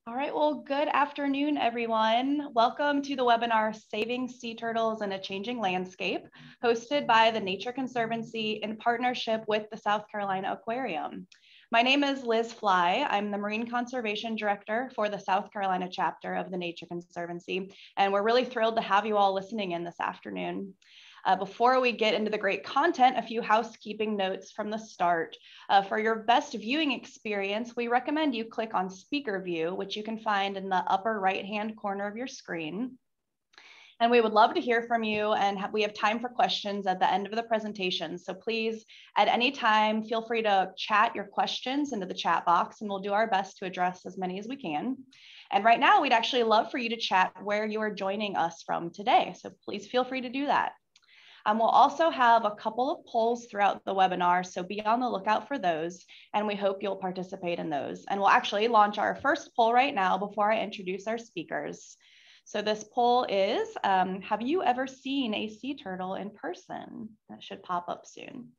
All right, well, good afternoon, everyone. Welcome to the webinar, Saving Sea Turtles in a Changing Landscape, hosted by the Nature Conservancy in partnership with the South Carolina Aquarium. My name is Liz Fly. I'm the Marine Conservation Director for the South Carolina chapter of the Nature Conservancy, and we're really thrilled to have you all listening in this afternoon. Before we get into the great content, a few housekeeping notes from the start. For your best viewing experience, we recommend you click on speaker view, which you can find in the upper right-hand corner of your screen. And we would love to hear from you, and we have time for questions at the end of the presentation. So please, at any time, feel free to chat your questions into the chat box, and we'll do our best to address as many as we can. And right now, we'd actually love for you to chat where you are joining us from today. So please feel free to do that. We'll also have a couple of polls throughout the webinar, so be on the lookout for those, and we hope you'll participate in those. And we'll actually launch our first poll right now before I introduce our speakers. So this poll is, have you ever seen a sea turtle in person? That should pop up soon.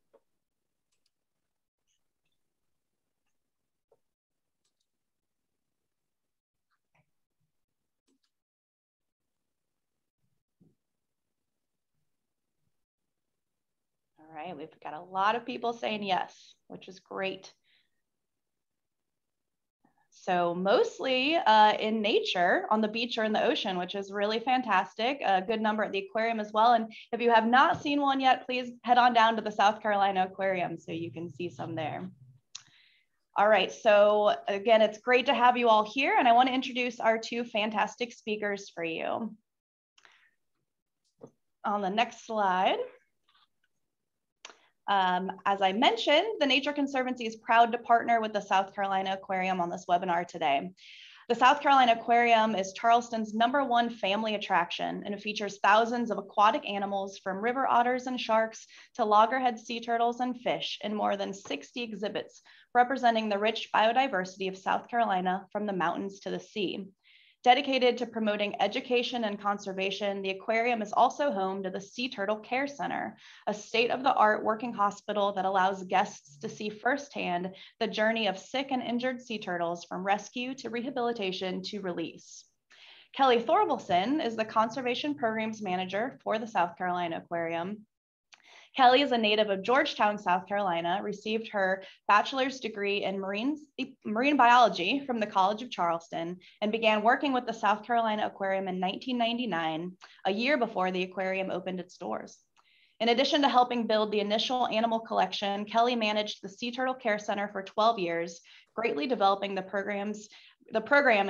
All right, we've got a lot of people saying yes, which is great. So mostly in nature, on the beach or in the ocean, which is really fantastic. A good number at the aquarium as well. And if you have not seen one yet, please head on down to the South Carolina Aquarium so you can see some there. All right, so again, it's great to have you all here, and I want to introduce our two fantastic speakers for you. On the next slide. As I mentioned, the Nature Conservancy is proud to partner with the South Carolina Aquarium on this webinar today. The South Carolina Aquarium is Charleston's #1 family attraction, and it features thousands of aquatic animals from river otters and sharks to loggerhead sea turtles and fish in more than 60 exhibits, representing the rich biodiversity of South Carolina from the mountains to the sea. Dedicated to promoting education and conservation, the aquarium is also home to the Sea Turtle Care Center, a state-of-the-art working hospital that allows guests to see firsthand the journey of sick and injured sea turtles from rescue to rehabilitation to release. Kelly Thorvalson is the Conservation Programs Manager for the South Carolina Aquarium. Kelly is a native of Georgetown, South Carolina, received her bachelor's degree in marine biology from the College of Charleston, and began working with the South Carolina Aquarium in 1999, a year before the aquarium opened its doors. In addition to helping build the initial animal collection, Kelly managed the Sea Turtle Care Center for 12 years, greatly developing the program,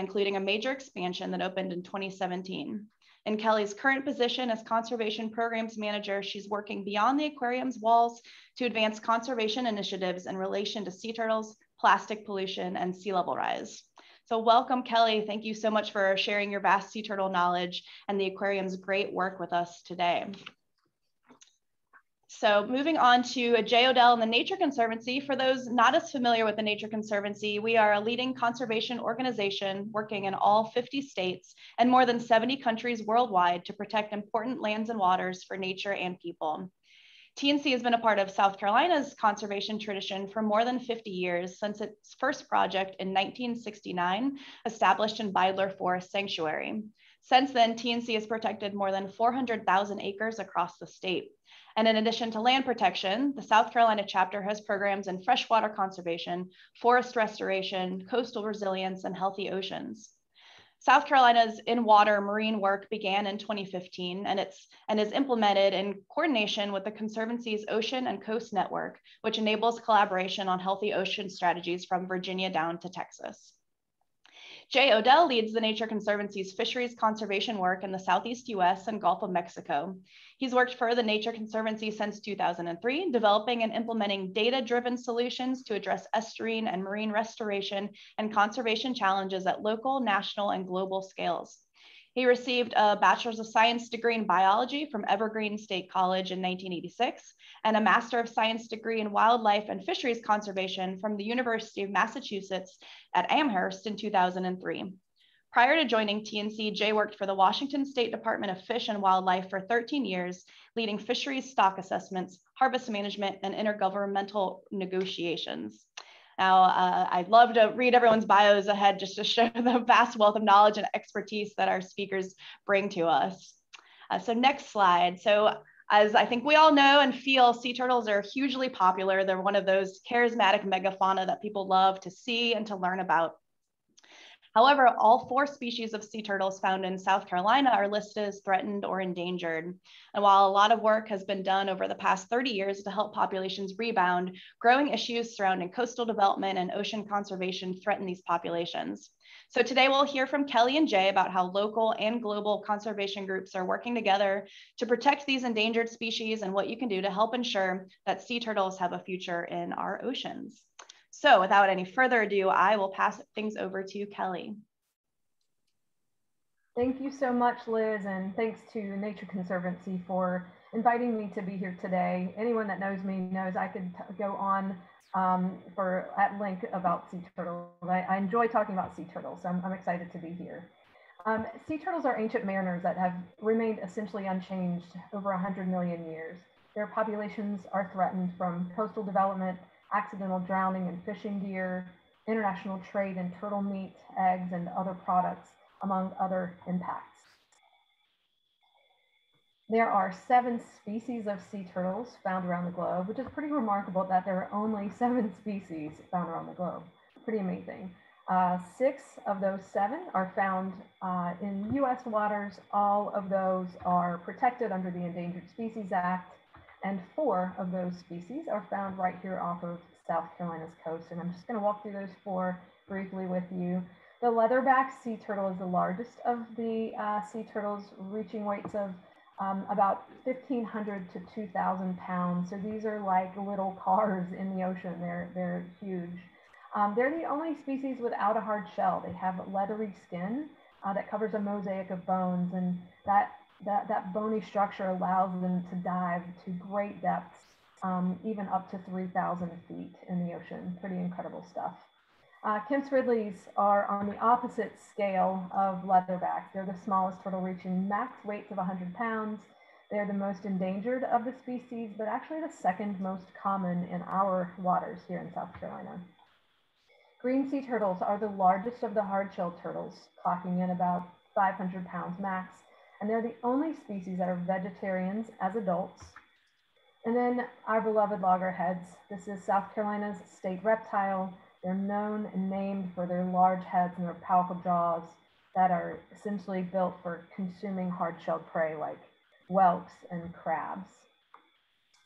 including a major expansion that opened in 2017. In Kelly's current position as Conservation Programs Manager, she's working beyond the aquarium's walls to advance conservation initiatives in relation to sea turtles, plastic pollution, and sea level rise. So welcome, Kelly. Thank you so much for sharing your vast sea turtle knowledge and the aquarium's great work with us today. So moving on to Jay Odell and the Nature Conservancy. For those not as familiar with the Nature Conservancy, we are a leading conservation organization working in all 50 states and more than 70 countries worldwide to protect important lands and waters for nature and people. TNC has been a part of South Carolina's conservation tradition for more than 50 years, since its first project in 1969, established in Bidler Forest Sanctuary. Since then, TNC has protected more than 400,000 acres across the state. And in addition to land protection, the South Carolina chapter has programs in freshwater conservation, forest restoration, coastal resilience, and healthy oceans. South Carolina's in-water marine work began in 2015 and is implemented in coordination with the Conservancy's Ocean and Coast Network, which enables collaboration on healthy ocean strategies from Virginia down to Texas. Jay Odell leads the Nature Conservancy's fisheries conservation work in the Southeast US and Gulf of Mexico. He's worked for the Nature Conservancy since 2003, developing and implementing data-driven solutions to address estuarine and marine restoration and conservation challenges at local, national, and global scales. He received a Bachelor's of Science degree in biology from Evergreen State College in 1986 and a Master of Science degree in wildlife and fisheries conservation from the University of Massachusetts at Amherst in 2003. Prior to joining TNC, Jay worked for the Washington State Department of Fish and Wildlife for 13 years, leading fisheries stock assessments, harvest management, and intergovernmental negotiations. Now, I'd love to read everyone's bios ahead just to show the vast wealth of knowledge and expertise that our speakers bring to us. So next slide. So as I think we all know and feel, sea turtles are hugely popular. They're one of those charismatic megafauna that people love to see and to learn about. However, all 4 species of sea turtles found in South Carolina are listed as threatened or endangered. And while a lot of work has been done over the past 30 years to help populations rebound, growing issues surrounding coastal development and ocean conservation threaten these populations. So today we'll hear from Kelly and Jay about how local and global conservation groups are working together to protect these endangered species and what you can do to help ensure that sea turtles have a future in our oceans. So without any further ado, I will pass things over to Kelly. Thank you so much, Liz, and thanks to Nature Conservancy for inviting me to be here today. Anyone that knows me knows I could go on at length about sea turtles. I enjoy talking about sea turtles, so I'm excited to be here. Sea turtles are ancient mariners that have remained essentially unchanged over 100 million years. Their populations are threatened from coastal development, accidental drowning in fishing gear, international trade in turtle meat, eggs, and other products, among other impacts. There are 7 species of sea turtles found around the globe, which is pretty remarkable that there are only 7 species found around the globe. Pretty amazing. 6 of those 7 are found in US waters. All of those are protected under the Endangered Species Act. And 4 of those species are found right here off of South Carolina's coast. And I'm just going to walk through those 4 briefly with you. The leatherback sea turtle is the largest of the sea turtles, reaching weights of about 1,500 to 2,000 pounds. So these are like little cars in the ocean. They're huge. They're the only species without a hard shell. They have leathery skin that covers a mosaic of bones, and that bony structure allows them to dive to great depths, even up to 3,000 feet in the ocean. Pretty incredible stuff. Kemp's Ridleys are on the opposite scale of leatherbacks. They're the smallest turtle, reaching max weights of 100 pounds. They're the most endangered of the species, but actually the 2nd most common in our waters here in South Carolina. Green sea turtles are the largest of the hard-shelled turtles, clocking in about 500 pounds max, and they're the only species that are vegetarians as adults. And then our beloved loggerheads. This is South Carolina's state reptile. They're known and named for their large heads and their powerful jaws that are essentially built for consuming hard-shelled prey like whelks and crabs.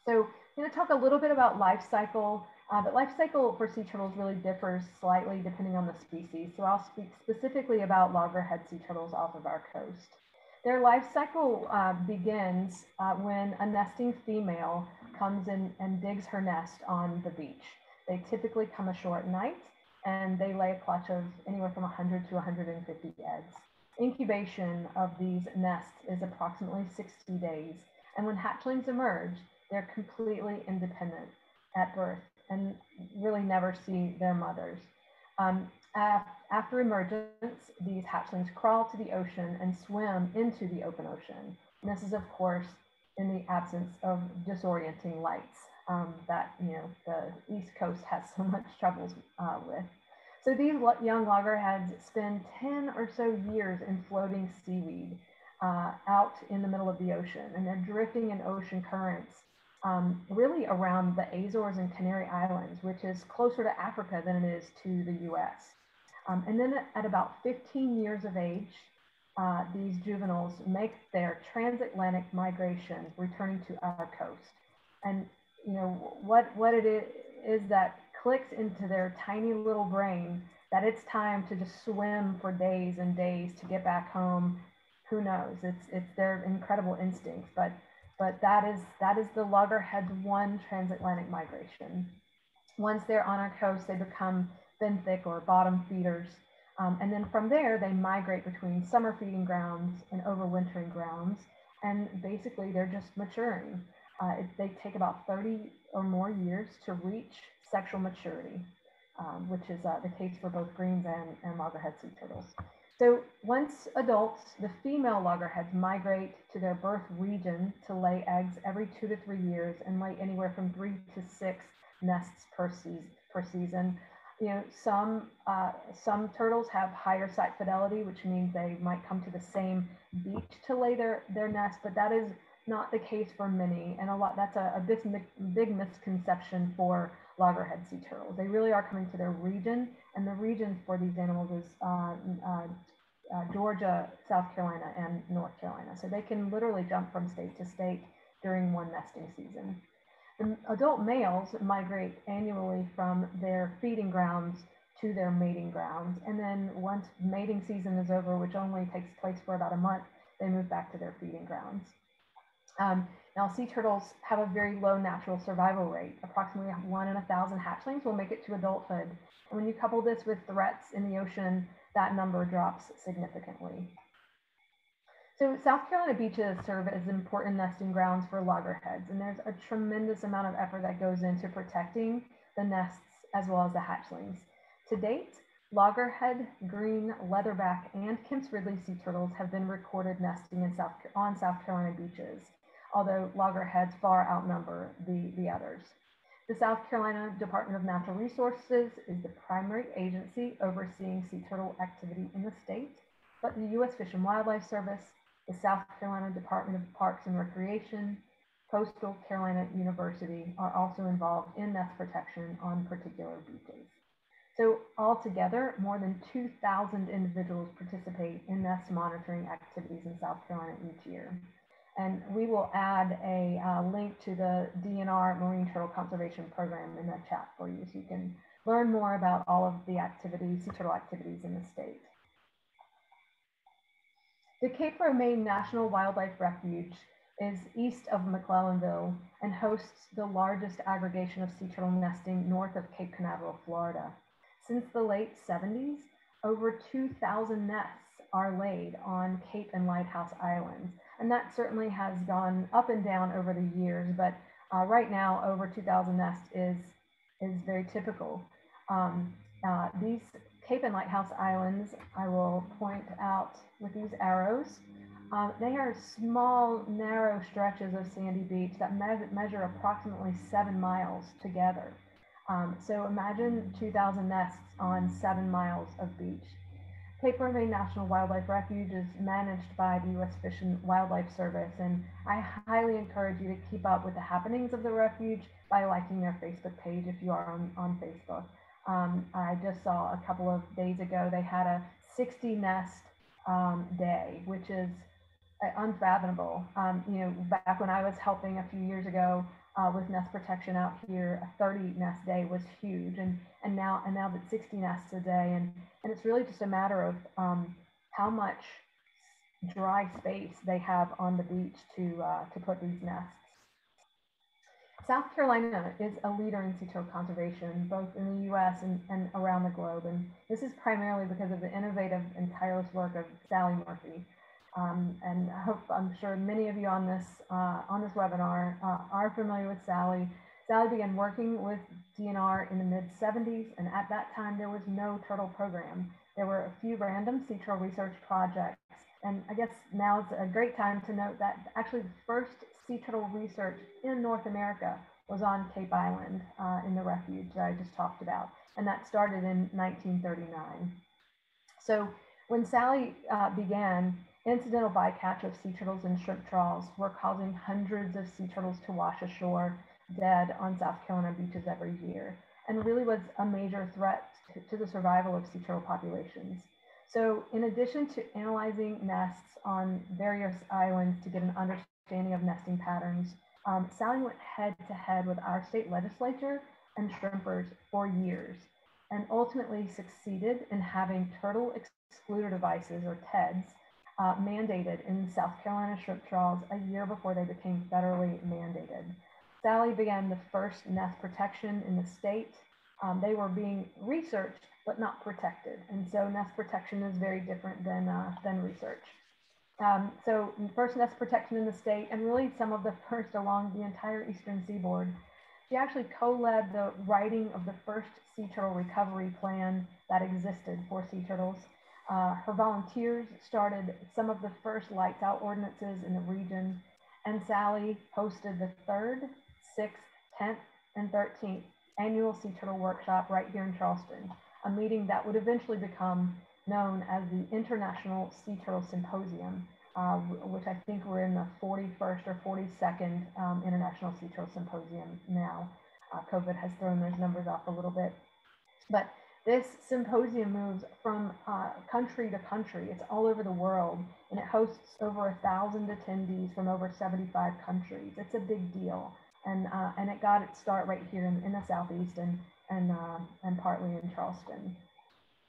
So I'm going to talk a little bit about life cycle, but life cycle for sea turtles really differs slightly depending on the species. So I'll speak specifically about loggerhead sea turtles off of our coast. Their life cycle begins when a nesting female comes in and digs her nest on the beach. They typically come ashore at night, and they lay a clutch of anywhere from 100 to 150 eggs. Incubation of these nests is approximately 60 days, and when hatchlings emerge, they're completely independent at birth and really never see their mothers. After emergence, these hatchlings crawl to the ocean and swim into the open ocean. And this is, of course, in the absence of disorienting lights that the East Coast has so much troubles with. So these young loggerheads spend 10 or so years in floating seaweed out in the middle of the ocean, and they're drifting in ocean currents really around the Azores and Canary Islands, which is closer to Africa than it is to the US. And then at about 15 years of age, these juveniles make their transatlantic migration, returning to our coast. And what it is that clicks into their tiny little brain that it's time to just swim for days and days to get back home. Who knows? It's their incredible instincts, but that is the loggerhead's one transatlantic migration. Once they're on our coast, they become benthic or bottom feeders. And then from there, they migrate between summer feeding grounds and overwintering grounds. And basically, they're just maturing. They take about 30 or more years to reach sexual maturity, which is the case for both greens and loggerhead sea turtles. So once adults, the female loggerheads migrate to their birth region to lay eggs every 2 to 3 years and lay anywhere from 3 to 6 nests per season. some turtles have higher site fidelity, which means they might come to the same beach to lay their nest, but that is not the case for many. And that's a big misconception for loggerhead sea turtles. They really are coming to their region, and the region for these animals is Georgia, South Carolina, and North Carolina. So they can literally jump from state to state during one nesting season. The adult males migrate annually from their feeding grounds to their mating grounds. And then once mating season is over, which only takes place for about a month, they move back to their feeding grounds. Now, sea turtles have a very low natural survival rate. Approximately 1 in 1,000 hatchlings will make it to adulthood. And when you couple this with threats in the ocean, that number drops significantly. So South Carolina beaches serve as important nesting grounds for loggerheads, and there's a tremendous amount of effort that goes into protecting the nests as well as the hatchlings. To date, loggerhead, green, leatherback, and Kemp's Ridley sea turtles have been recorded nesting on South Carolina beaches, although loggerheads far outnumber the others. The South Carolina Department of Natural Resources is the primary agency overseeing sea turtle activity in the state, but the U.S. Fish and Wildlife Service, the South Carolina Department of Parks and Recreation, Coastal Carolina University are also involved in nest protection on particular beaches. So altogether, more than 2,000 individuals participate in nest monitoring activities in South Carolina each year. And we will add a link to the DNR Marine Turtle Conservation Program in the chat for you, so you can learn more about all of the activities, sea turtle activities in the state. The Cape Romaine National Wildlife Refuge is east of McClellanville and hosts the largest aggregation of sea turtle nesting north of Cape Canaveral, Florida. Since the late 70s, over 2,000 nests are laid on Cape and Lighthouse Islands. And that certainly has gone up and down over the years, but right now over 2,000 nests is very typical. These Cape and Lighthouse Islands, I will point out with these arrows. They are small, narrow stretches of sandy beach that measure approximately 7 miles together. So imagine 2,000 nests on 7 miles of beach. Cape Romaine National Wildlife Refuge is managed by the U.S. Fish and Wildlife Service, and I highly encourage you to keep up with the happenings of the refuge by liking their Facebook page if you are on Facebook. I just saw a couple of days ago, they had a 60 nest day, which is unfathomable. Back when I was helping a few years ago with nest protection out here, a 30 nest day was huge, and now that 60 nests a day, and it's really just a matter of how much dry space they have on the beach to put these nests. South Carolina is a leader in sea turtle conservation, both in the U.S. and around the globe, and this is primarily because of the innovative and tireless work of Sally Murphy. And I'm sure many of you on this webinar are familiar with Sally. Sally began working with DNR in the mid-70s, and at that time there was no turtle program. There were a few random sea turtle research projects, and I guess now is a great time to note that actually the first sea turtle research in North America was on Cape Island in the refuge that I just talked about, and that started in 1939. So when Sally began, incidental bycatch of sea turtles and shrimp trawls were causing hundreds of sea turtles to wash ashore dead on South Carolina beaches every year, and really was a major threat to the survival of sea turtle populations. So in addition to analyzing nests on various islands to get an understanding of nesting patterns, Sally went head to head with our state legislature and shrimpers for years, and ultimately succeeded in having turtle excluder devices, or TEDs, mandated in South Carolina shrimp trawls a year before they became federally mandated. Sally began the first nest protection in the state. They were being researched, but not protected. And so nest protection is very different than research. So first nest protection in the state, and really some of the first along the entire eastern seaboard. She actually co-led the writing of the first sea turtle recovery plan that existed for sea turtles. Her volunteers started some of the first lights out ordinances in the region, and Sally hosted the 3rd, 6th, 10th, and 13th annual sea turtle workshop right here in Charleston, a meeting that would eventually become known as the International Sea Turtle Symposium, which I think we're in the 41st or 42nd International Sea Turtle Symposium now. COVID has thrown those numbers off a little bit. But this symposium moves from country to country. It's all over the world, and it hosts over 1,000 attendees from over 75 countries. It's a big deal, and it got its start right here in the Southeast and partly in Charleston.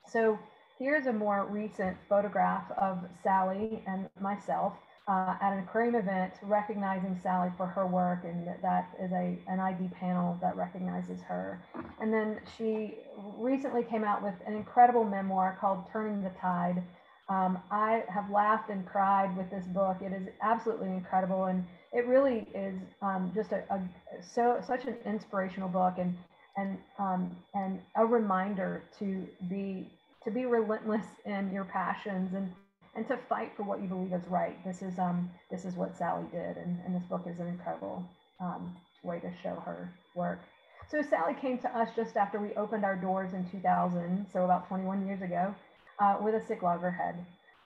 So here's a more recent photograph of Sally and myself at an aquarium event, recognizing Sally for her work, and that is an ID panel that recognizes her. And then she recently came out with an incredible memoir called Turning the Tide. I have laughed and cried with this book. It is absolutely incredible, and it really is just such an inspirational book, and a reminder to be relentless in your passions and to fight for what you believe is right. This is what Sally did, and this book is an incredible way to show her work. So Sally came to us just after we opened our doors in 2000, so about 21 years ago, with a sick loggerhead,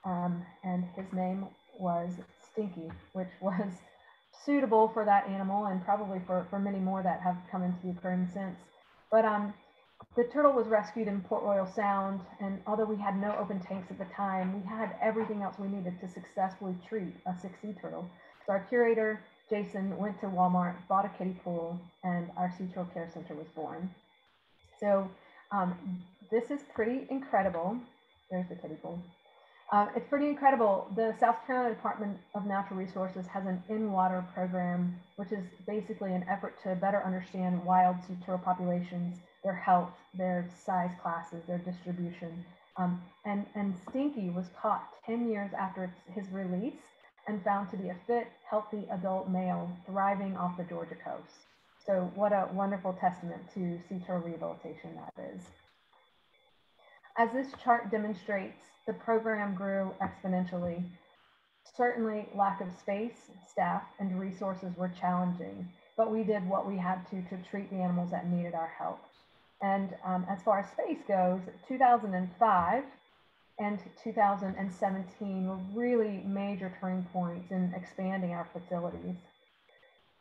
and his name was Stinky, which was suitable for that animal and probably for many more that have come into the aquarium since. But the turtle was rescued in Port Royal Sound, and although we had no open tanks at the time, we had everything else we needed to successfully treat a sick sea turtle. So our curator, Jason, went to Walmart, bought a kiddie pool, and our Sea Turtle Care Center was born. So this is pretty incredible. There's the kiddie pool. It's pretty incredible. The South Carolina Department of Natural Resources has an in-water program, which is basically an effort to better understand wild sea turtle populations, their health, their size classes, their distribution. And Stinky was caught 10 years after his release and found to be a fit, healthy adult male thriving off the Georgia coast. So what a wonderful testament to sea turtle rehabilitation that is. As this chart demonstrates, the program grew exponentially. Certainly, lack of space, staff, and resources were challenging, but we did what we had to treat the animals that needed our help. And as far as space goes, 2005 and 2017 were really major turning points in expanding our facilities.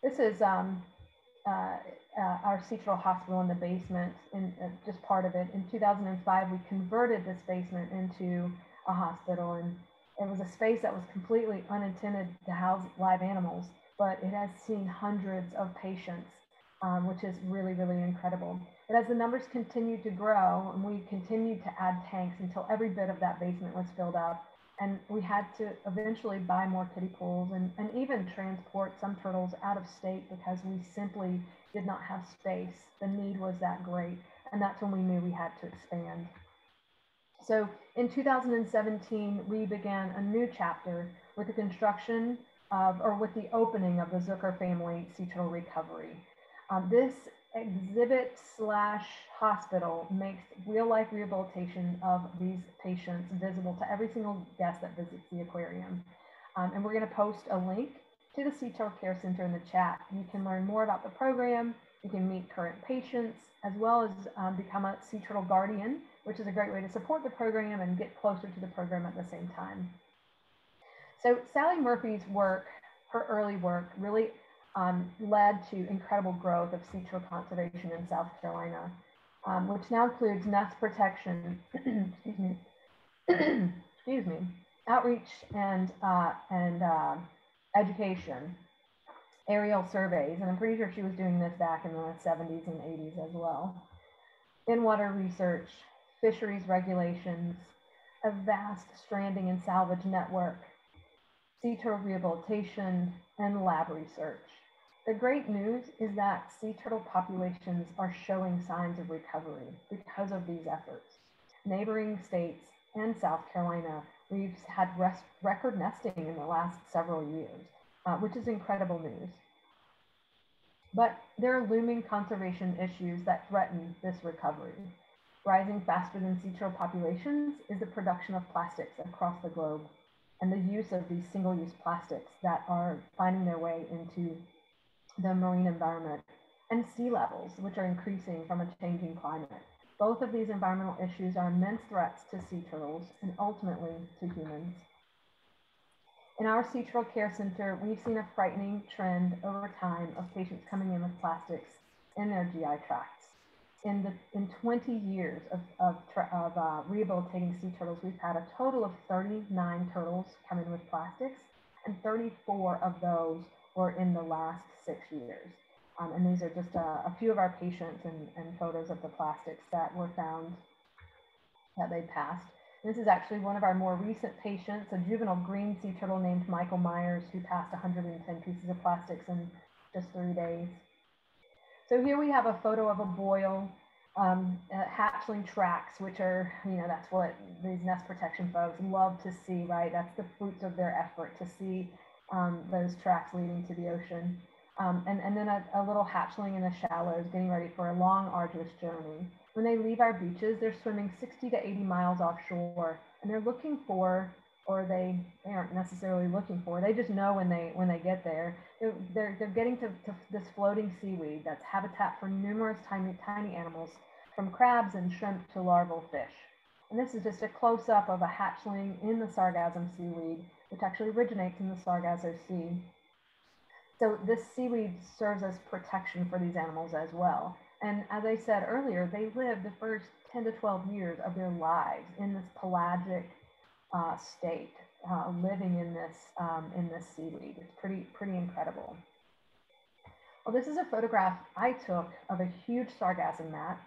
This is our Sea Turtle Hospital in the basement, just part of it. In 2005, we converted this basement into a hospital, and it was a space that was completely unintended to house live animals, but it has seen hundreds of patients, which is really, really incredible. But as the numbers continued to grow, and we continued to add tanks until every bit of that basement was filled up, and we had to eventually buy more kiddie pools and even transport some turtles out of state because we simply did not have space. The need was that great, and that's when we knew we had to expand. So in 2017, we began a new chapter with the construction of, or with the opening of the Zucker family sea turtle recovery. This exhibit / hospital makes real life rehabilitation of these patients visible to every single guest that visits the aquarium. And we're going to post a link to the Sea Turtle Care Center in the chat. You can learn more about the program, you can meet current patients, as well as become a sea turtle guardian, which is a great way to support the program and get closer to the program at the same time. So Sally Murphy's work, her early work, really led to incredible growth of sea turtle conservation in South Carolina, which now includes nest protection, excuse me, excuse me, outreach and education, aerial surveys, and I'm pretty sure she was doing this back in the 70s and 80s as well. In-water research, fisheries regulations, a vast stranding and salvage network, sea turtle rehabilitation, and lab research. The great news is that sea turtle populations are showing signs of recovery because of these efforts. Neighboring states and South Carolina, we've had record nesting in the last several years, which is incredible news. But there are looming conservation issues that threaten this recovery. Rising faster than sea turtle populations is the production of plastics across the globe and the use of these single-use plastics that are finding their way into the marine environment. and sea levels, which are increasing from a changing climate. Both of these environmental issues are immense threats to sea turtles and ultimately to humans. In our Sea Turtle Care Center, we've seen a frightening trend over time of patients coming in with plastics in their GI tracts. In 20 years of rehabilitating sea turtles, we've had a total of 39 turtles come in with plastics, and 34 of those were in the last 6 years. And these are just a few of our patients and photos of the plastics that were found that they passed. This is actually one of our more recent patients, a juvenile green sea turtle named Michael Myers, who passed 110 pieces of plastics in just 3 days. So here we have a photo of a boil, hatchling tracks, which are, that's what these nest protection folks love to see, right? That's the fruits of their effort, to see those tracks leading to the ocean. And then a little hatchling in the shallows, getting ready for a long, arduous journey. When they leave our beaches, they're swimming 60 to 80 miles offshore, and they're looking for, or they aren't necessarily looking for, they just know when they get there, they're getting to this floating seaweed that's habitat for numerous tiny animals, from crabs and shrimp to larval fish. And this is just a close-up of a hatchling in the sargassum seaweed, which actually originates in the Sargasso Sea. So this seaweed serves as protection for these animals as well. And as I said earlier, they live the first 10 to 12 years of their lives in this pelagic state, living in this seaweed. It's pretty incredible. Well, this is a photograph I took of a huge sargassum mat,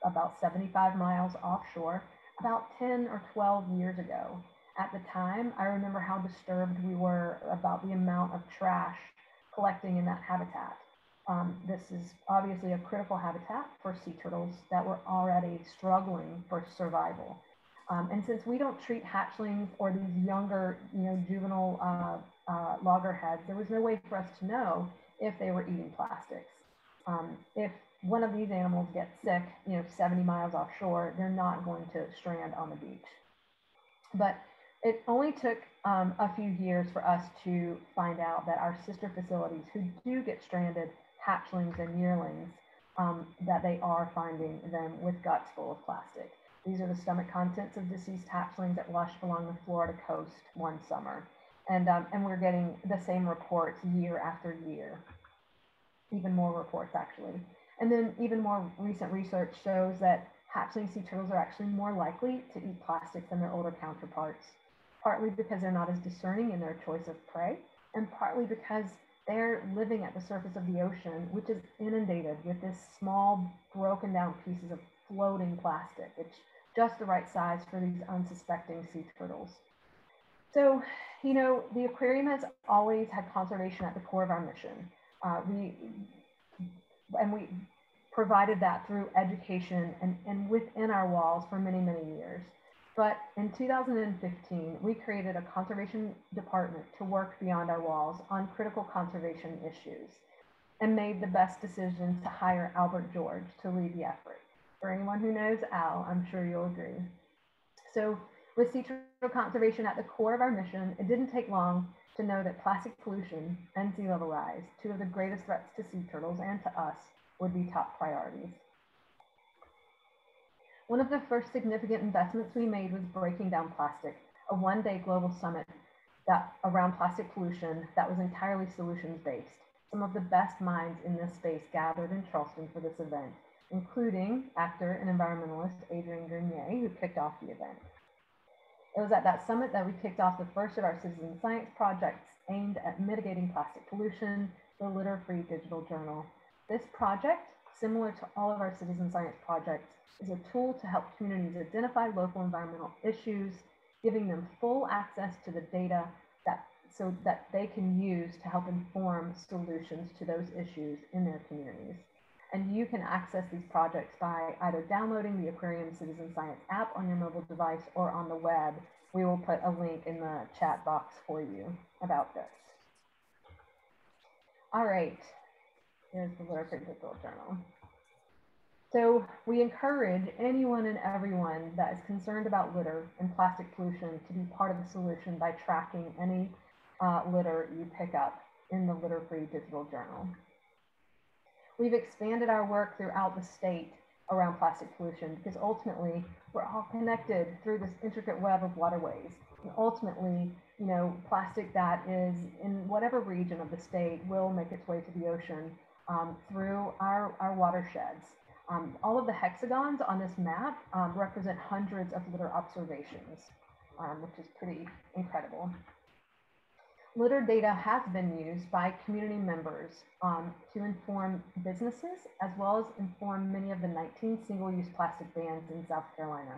about 75 miles offshore, about 10 or 12 years ago. At the time, I remember how disturbed we were about the amount of trash collecting in that habitat. This is obviously a critical habitat for sea turtles that were already struggling for survival. And since we don't treat hatchlings or these younger, juvenile loggerheads, there was no way for us to know if they were eating plastics. If one of these animals gets sick, 70 miles offshore, they're not going to strand on the beach. But it only took a few years for us to find out that our sister facilities who do get stranded hatchlings and yearlings, that they are finding them with guts full of plastic. These are the stomach contents of deceased hatchlings that washed along the Florida coast one summer. And we're getting the same reports year after year, even more reports actually. And then even more recent research shows that hatchling sea turtles are actually more likely to eat plastic than their older counterparts, partly because they're not as discerning in their choice of prey, and partly because they're living at the surface of the ocean, which is inundated with this small, broken down pieces of floating plastic. It's just the right size for these unsuspecting sea turtles. So, the aquarium has always had conservation at the core of our mission. We provided that through education and within our walls for many, many years. But in 2015, we created a conservation department to work beyond our walls on critical conservation issues, and made the best decision to hire Albert George to lead the effort. For anyone who knows Al, I'm sure you'll agree. So with sea turtle conservation at the core of our mission, it didn't take long to know that plastic pollution and sea level rise, two of the greatest threats to sea turtles and to us, would be top priorities. One of the first significant investments we made was breaking down plastic, a one-day global summit around plastic pollution that was entirely solutions-based. Some of the best minds in this space gathered in Charleston for this event, including actor and environmentalist Adrian Grenier, who kicked off the event. It was at that summit that we kicked off the first of our citizen science projects aimed at mitigating plastic pollution, the Litter-Free Digital Journal. This project, similar to all of our citizen science projects, is a tool to help communities identify local environmental issues, giving them full access to the data so that they can use to help inform solutions to those issues in their communities. And you can access these projects by either downloading the Aquarium Citizen Science app on your mobile device or on the web. We will put a link in the chat box for you about this. All right, here's the Litter-Free Digital Journal. So we encourage anyone and everyone that is concerned about litter and plastic pollution to be part of the solution by tracking any litter you pick up in the Litter-Free Digital Journal. We've expanded our work throughout the state around plastic pollution because ultimately we're all connected through this intricate web of waterways. And ultimately, you know, plastic that is in whatever region of the state will make its way to the ocean through our watersheds. All of the hexagons on this map represent hundreds of litter observations, which is pretty incredible. Litter data has been used by community members to inform businesses as well as inform many of the 19 single-use plastic bans in South Carolina.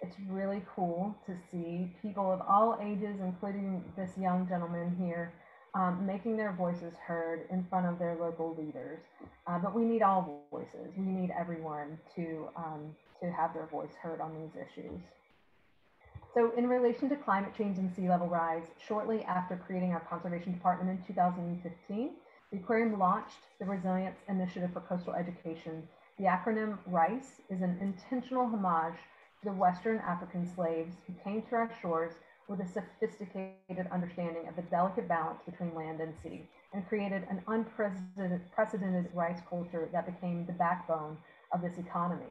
It's really cool to see people of all ages, including this young gentleman here, making their voices heard in front of their local leaders. But we need all voices. We need everyone to have their voice heard on these issues. So in relation to climate change and sea level rise, shortly after creating our conservation department in 2015, the aquarium launched the Resilience Initiative for Coastal Education. The acronym RICE is an intentional homage to the Western African slaves who came to our shores with a sophisticated understanding of the delicate balance between land and sea, and created an unprecedented rice culture that became the backbone of this economy.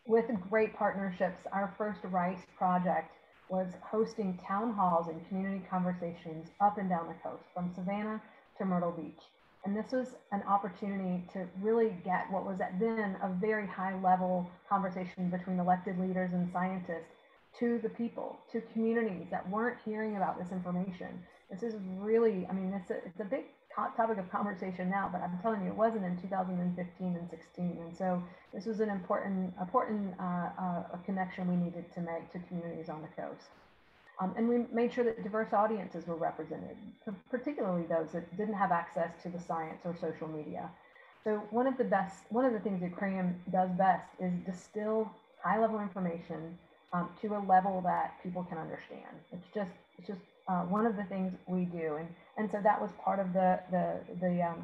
With great partnerships, our first rice project was hosting town halls and community conversations up and down the coast, from Savannah to Myrtle Beach. And this was an opportunity to really get what was at then a very high level conversation between elected leaders and scientists to the people, to communities that weren't hearing about this information. This is really, I mean, it's a big topic of conversation now, but I'm telling you, it wasn't in 2015 and 16. And so this was an important connection we needed to make to communities on the coast. And we made sure that diverse audiences were represented, particularly those that didn't have access to the science or social media. So one of the things the aquarium does best is distill high-level information to a level that people can understand. It's just one of the things we do, and so that was part of the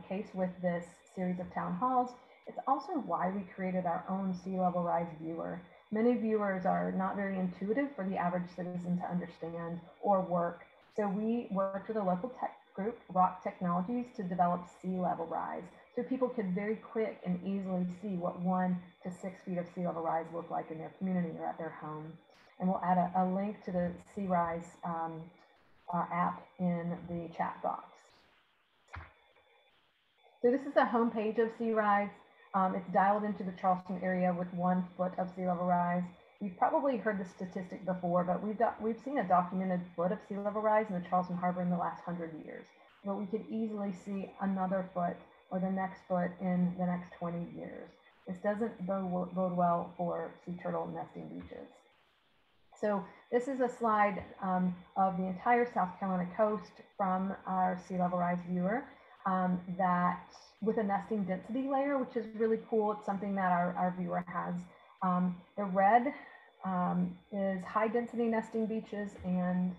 case with this series of town halls. It's also why we created our own sea level rise viewer. Many viewers are not very intuitive for the average citizen to understand or work. So we worked with a local tech group, Rock Technologies, to develop sea level rise, so people could very quick and easily see what 1 to 6 feet of sea level rise look like in their community or at their home. And we'll add a link to the Sea Rise app in the chat box. So this is the homepage of Sea Rise. It's dialed into the Charleston area with 1 foot of sea level rise. You've probably heard the statistic before, but we've seen a documented foot of sea level rise in the Charleston Harbor in the last 100 years. But we could easily see another foot or the next foot in the next 20 years. This doesn't bode well for sea turtle nesting beaches. So this is a slide of the entire South Carolina coast from our sea level rise viewer that with a nesting density layer, which is really cool. It's something that our viewer has. The red is high density nesting beaches, and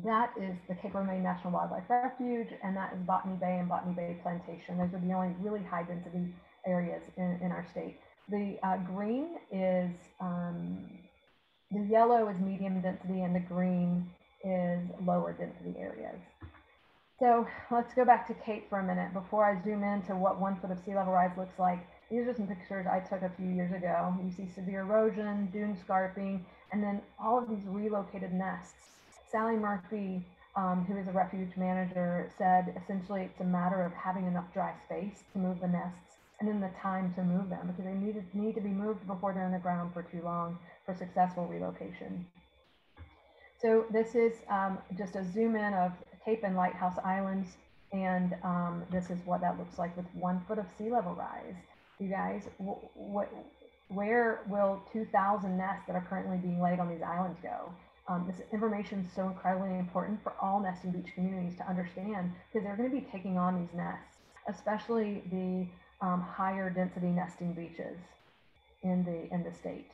that is the Cape Romaine National Wildlife Refuge, and that is Botany Bay and Botany Bay Plantation. Those are the only really high density areas in our state. The green is, the yellow is medium density, and the green is lower density areas. So let's go back to Cape for a minute before I zoom into what 1 foot of sea level rise looks like. These are some pictures I took a few years ago. You see severe erosion, dune scarping, and then all of these relocated nests. Sally Murphy, who is a refuge manager, said essentially it's a matter of having enough dry space to move the nests and then the time to move them, because they need to be moved before they're in the ground for too long for successful relocation. So this is just a zoom in of Cape and Lighthouse Islands, and this is what that looks like with 1 foot of sea level rise. You guys, where will 2,000 nests that are currently being laid on these islands go? This information is so incredibly important for all nesting beach communities to understand, because they're going to be taking on these nests, especially the higher density nesting beaches in the state.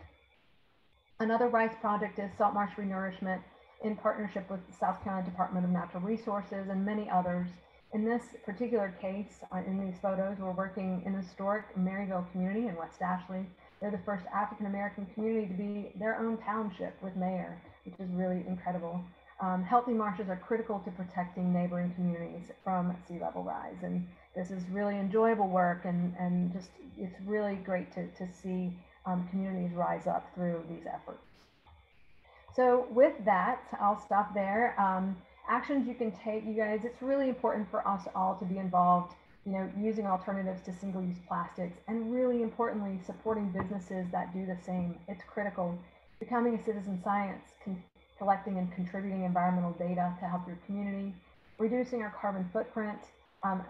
Another RICE project is salt marsh renourishment in partnership with the South Carolina Department of Natural Resources and many others. In this particular case, in these photos, we're working in the historic Maryville community in West Ashley. They're the first African-American community to be their own township with mayor, which is really incredible. Healthy marshes are critical to protecting neighboring communities from sea level rise. And this is really enjoyable work, and just it's really great to see communities rise up through these efforts. So with that, I'll stop there. Actions you can take, you guys, it's really important for us all to be involved, using alternatives to single-use plastics, and really importantly, supporting businesses that do the same. It's critical. Becoming a citizen science, collecting and contributing environmental data to help your community, reducing our carbon footprint.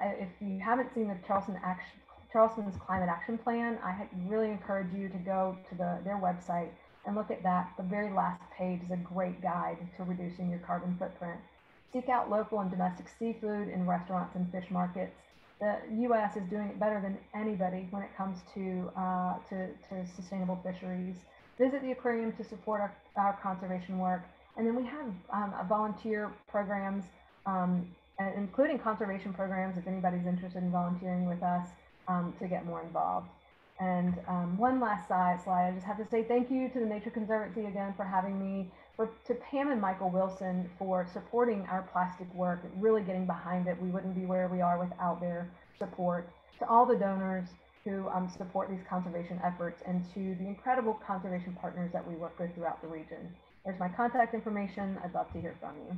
If you haven't seen the Charleston's Climate Action Plan, I really encourage you to go to their website and look at that. The very last page is a great guide to reducing your carbon footprint. Seek out local and domestic seafood in restaurants and fish markets. The U.S. is doing it better than anybody when it comes to sustainable fisheries. Visit the aquarium to support our conservation work. And then we have volunteer programs, including conservation programs, if anybody's interested in volunteering with us to get more involved. And one last slide, I just have to say thank you to the Nature Conservancy again for having me, to Pam and Michael Wilson for supporting our plastic work, really getting behind it. We wouldn't be where we are without their support. To all the donors who support these conservation efforts, and to the incredible conservation partners that we work with throughout the region. There's my contact information. I'd love to hear from you.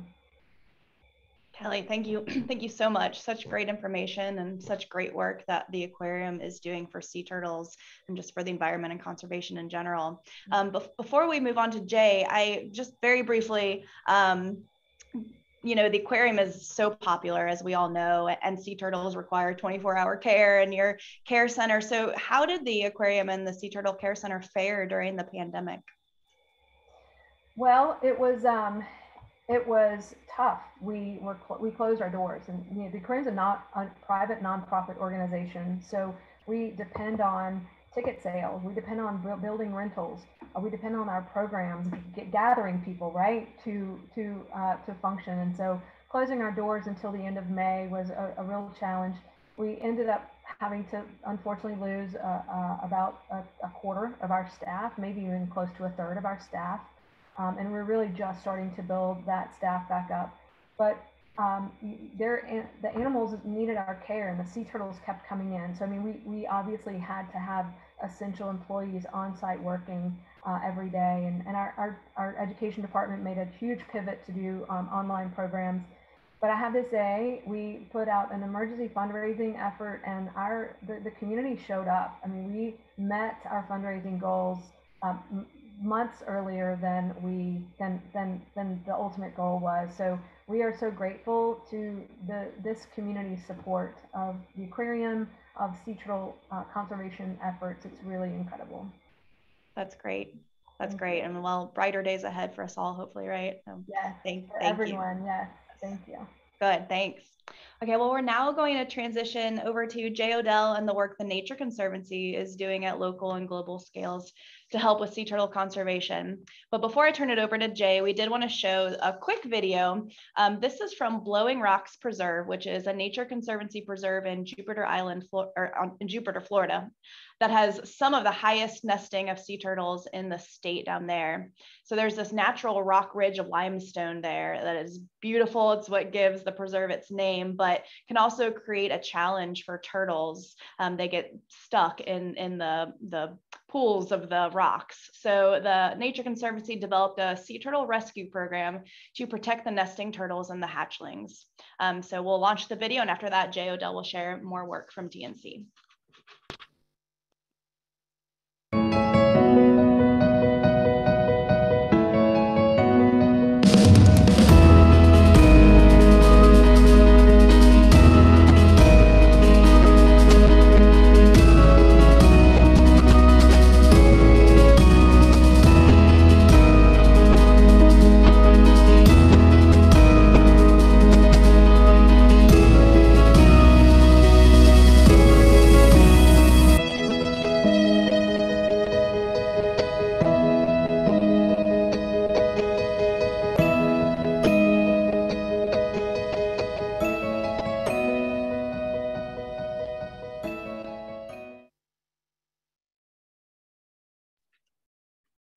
Kelly, thank you. Thank you so much. Such great information and such great work that the aquarium is doing for sea turtles and just for the environment and conservation in general. Before we move on to Jay, I just very briefly, the aquarium is so popular, as we all know, and sea turtles require 24-hour care in your care center. So how did the aquarium and the Sea Turtle Care Center fare during the pandemic? Well, it was tough. We closed our doors, and the aquarium is a private nonprofit organization, so we depend on ticket sales, we depend on building rentals, we depend on our programs, gathering people, right, to function. And so closing our doors until the end of May was a real challenge. We ended up having to unfortunately lose about a quarter of our staff, maybe even close to a third of our staff. And we're really just starting to build that staff back up. But the animals needed our care, and the sea turtles kept coming in. So, I mean, we obviously had to have essential employees on site working every day. And our education department made a huge pivot to do online programs. But I have to say, we put out an emergency fundraising effort, and the community showed up. I mean, we met our fundraising goals months earlier than the ultimate goal was. So we are so grateful to this community support of the aquarium, of sea turtle conservation efforts. It's really incredible. That's great. That's great. And well, brighter days ahead for us all, hopefully, right? So, yes, thank everyone. You. Yes, thank you. Good, thanks. Okay, well, we're now going to transition over to Jay Odell and the work the Nature Conservancy is doing at local and global scales to help with sea turtle conservation. But before I turn it over to Jay, we did want to show a quick video. This is from Blowing Rocks Preserve, which is a Nature Conservancy preserve in Jupiter Island, in Jupiter, Florida, that has some of the highest nesting of sea turtles in the state down there. So there's this natural rock ridge of limestone there that is beautiful. It's what gives the preserve its name, but can also create a challenge for turtles. They get stuck in the pools of the rocks. So the Nature Conservancy developed a sea turtle rescue program to protect the nesting turtles and the hatchlings. So we'll launch the video, and after that, Jay Odell will share more work from DNC.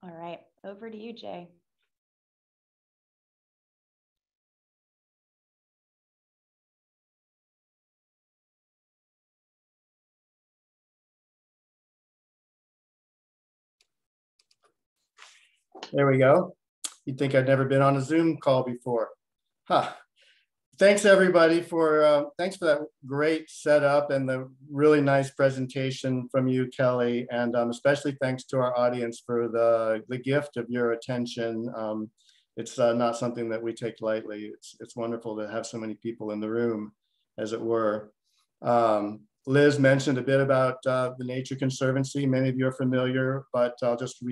All right, over to you, Jay. There we go. You'd think I'd never been on a Zoom call before. Huh. Thanks everybody thanks for that great setup and the really nice presentation from you, Kelly. And especially thanks to our audience for the gift of your attention. It's not something that we take lightly. It's wonderful to have so many people in the room, as it were. Liz mentioned a bit about the Nature Conservancy. Many of you are familiar, but I'll just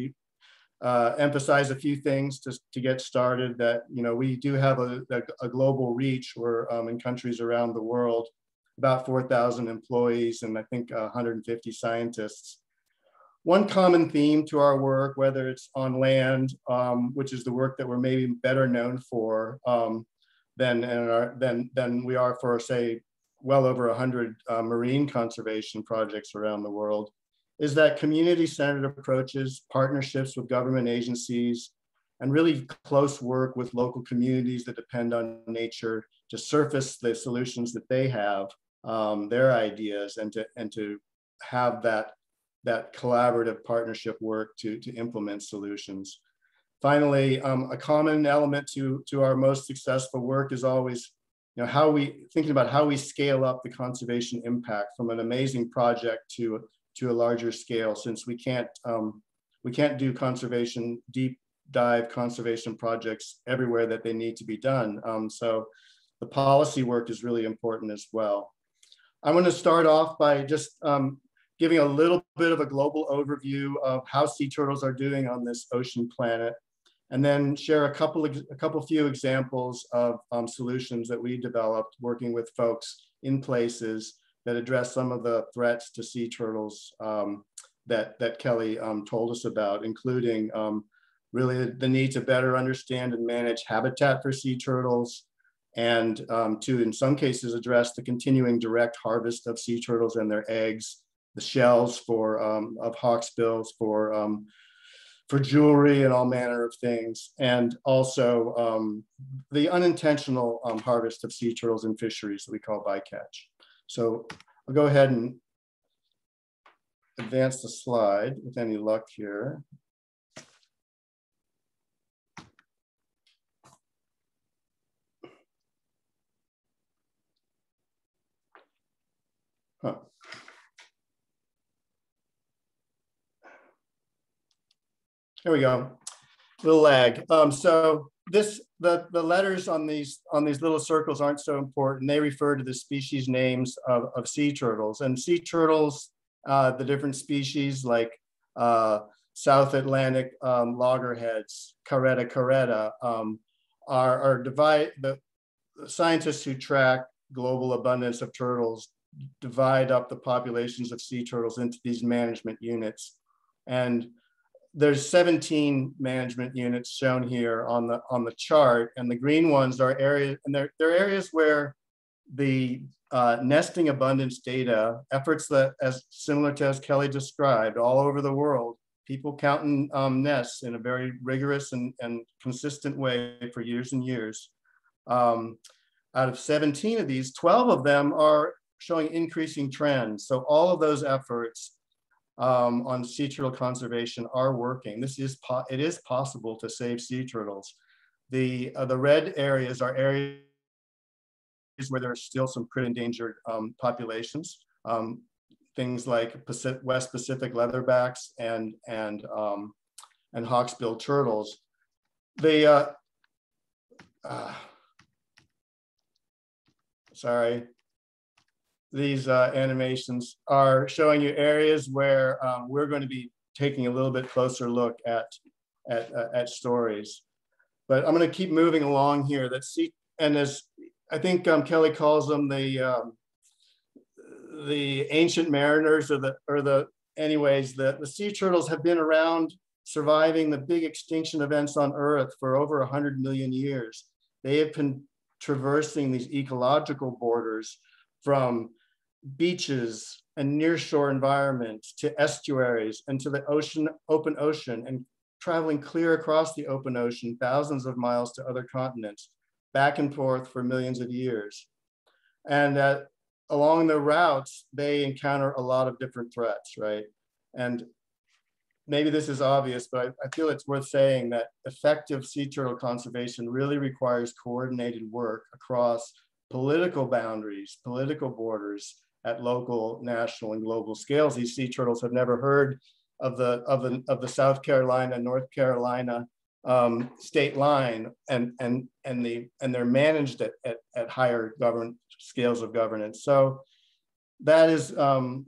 emphasize a few things to get started. That, you know, we do have a global reach. We're in countries around the world, about 4,000 employees, and I think 150 scientists. One common theme to our work, whether it's on land, which is the work that we're maybe better known for than we are for, say, well over 100 marine conservation projects around the world, is that community-centered approaches, partnerships with government agencies, and really close work with local communities that depend on nature to surface the solutions that they have, their ideas, and to have that collaborative partnership work to implement solutions. Finally, a common element to our most successful work is always, you know, thinking about how we scale up the conservation impact from an amazing project to a larger scale, since we can't do deep dive conservation projects everywhere that they need to be done. So the policy work is really important as well. I'm going to start off by just giving a little bit of a global overview of how sea turtles are doing on this ocean planet, and then share a few examples of solutions that we developed working with folks in places that address some of the threats to sea turtles that Kelly told us about, including really the need to better understand and manage habitat for sea turtles, and to, in some cases, address the continuing direct harvest of sea turtles and their eggs, the shells of hawksbills for jewelry and all manner of things, and also the unintentional harvest of sea turtles in fisheries that we call bycatch. So I'll go ahead and advance the slide with any luck here. Huh. There we go. Little lag. So the letters on these little circles aren't so important. They refer to the species names of sea turtles. And sea turtles, the different species like South Atlantic loggerheads, caretta, are divided. The scientists who track global abundance of turtles divide up the populations of sea turtles into these management units. And there's 17 management units shown here on the chart, and the green ones are areas, and they're areas where the nesting abundance data efforts that, as similar to as Kelly described, all over the world, people counting nests in a very rigorous and consistent way for years and years. Out of 17 of these, 12 of them are showing increasing trends. So all of those efforts on sea turtle conservation are working. It is possible to save sea turtles. The red areas are areas where there are still some pretty endangered populations. Things like West Pacific leatherbacks and hawksbill turtles. Sorry. These animations are showing you areas where we're going to be taking a little bit closer look at stories. But I'm going to keep moving along here. And as I think Kelly calls them, the ancient mariners, anyways, the sea turtles have been around surviving the big extinction events on Earth for over 100 million years. They have been traversing these ecological borders from beaches and nearshore environments to estuaries and to the open ocean, and traveling clear across the open ocean, thousands of miles to other continents, back and forth for millions of years. And along the routes, they encounter a lot of different threats, right? And maybe this is obvious, but I feel it's worth saying that effective sea turtle conservation really requires coordinated work across political boundaries, political borders at local, national, and global scales. These sea turtles have never heard of the South Carolina, North Carolina state line, and they're managed at higher scales of governance. So that is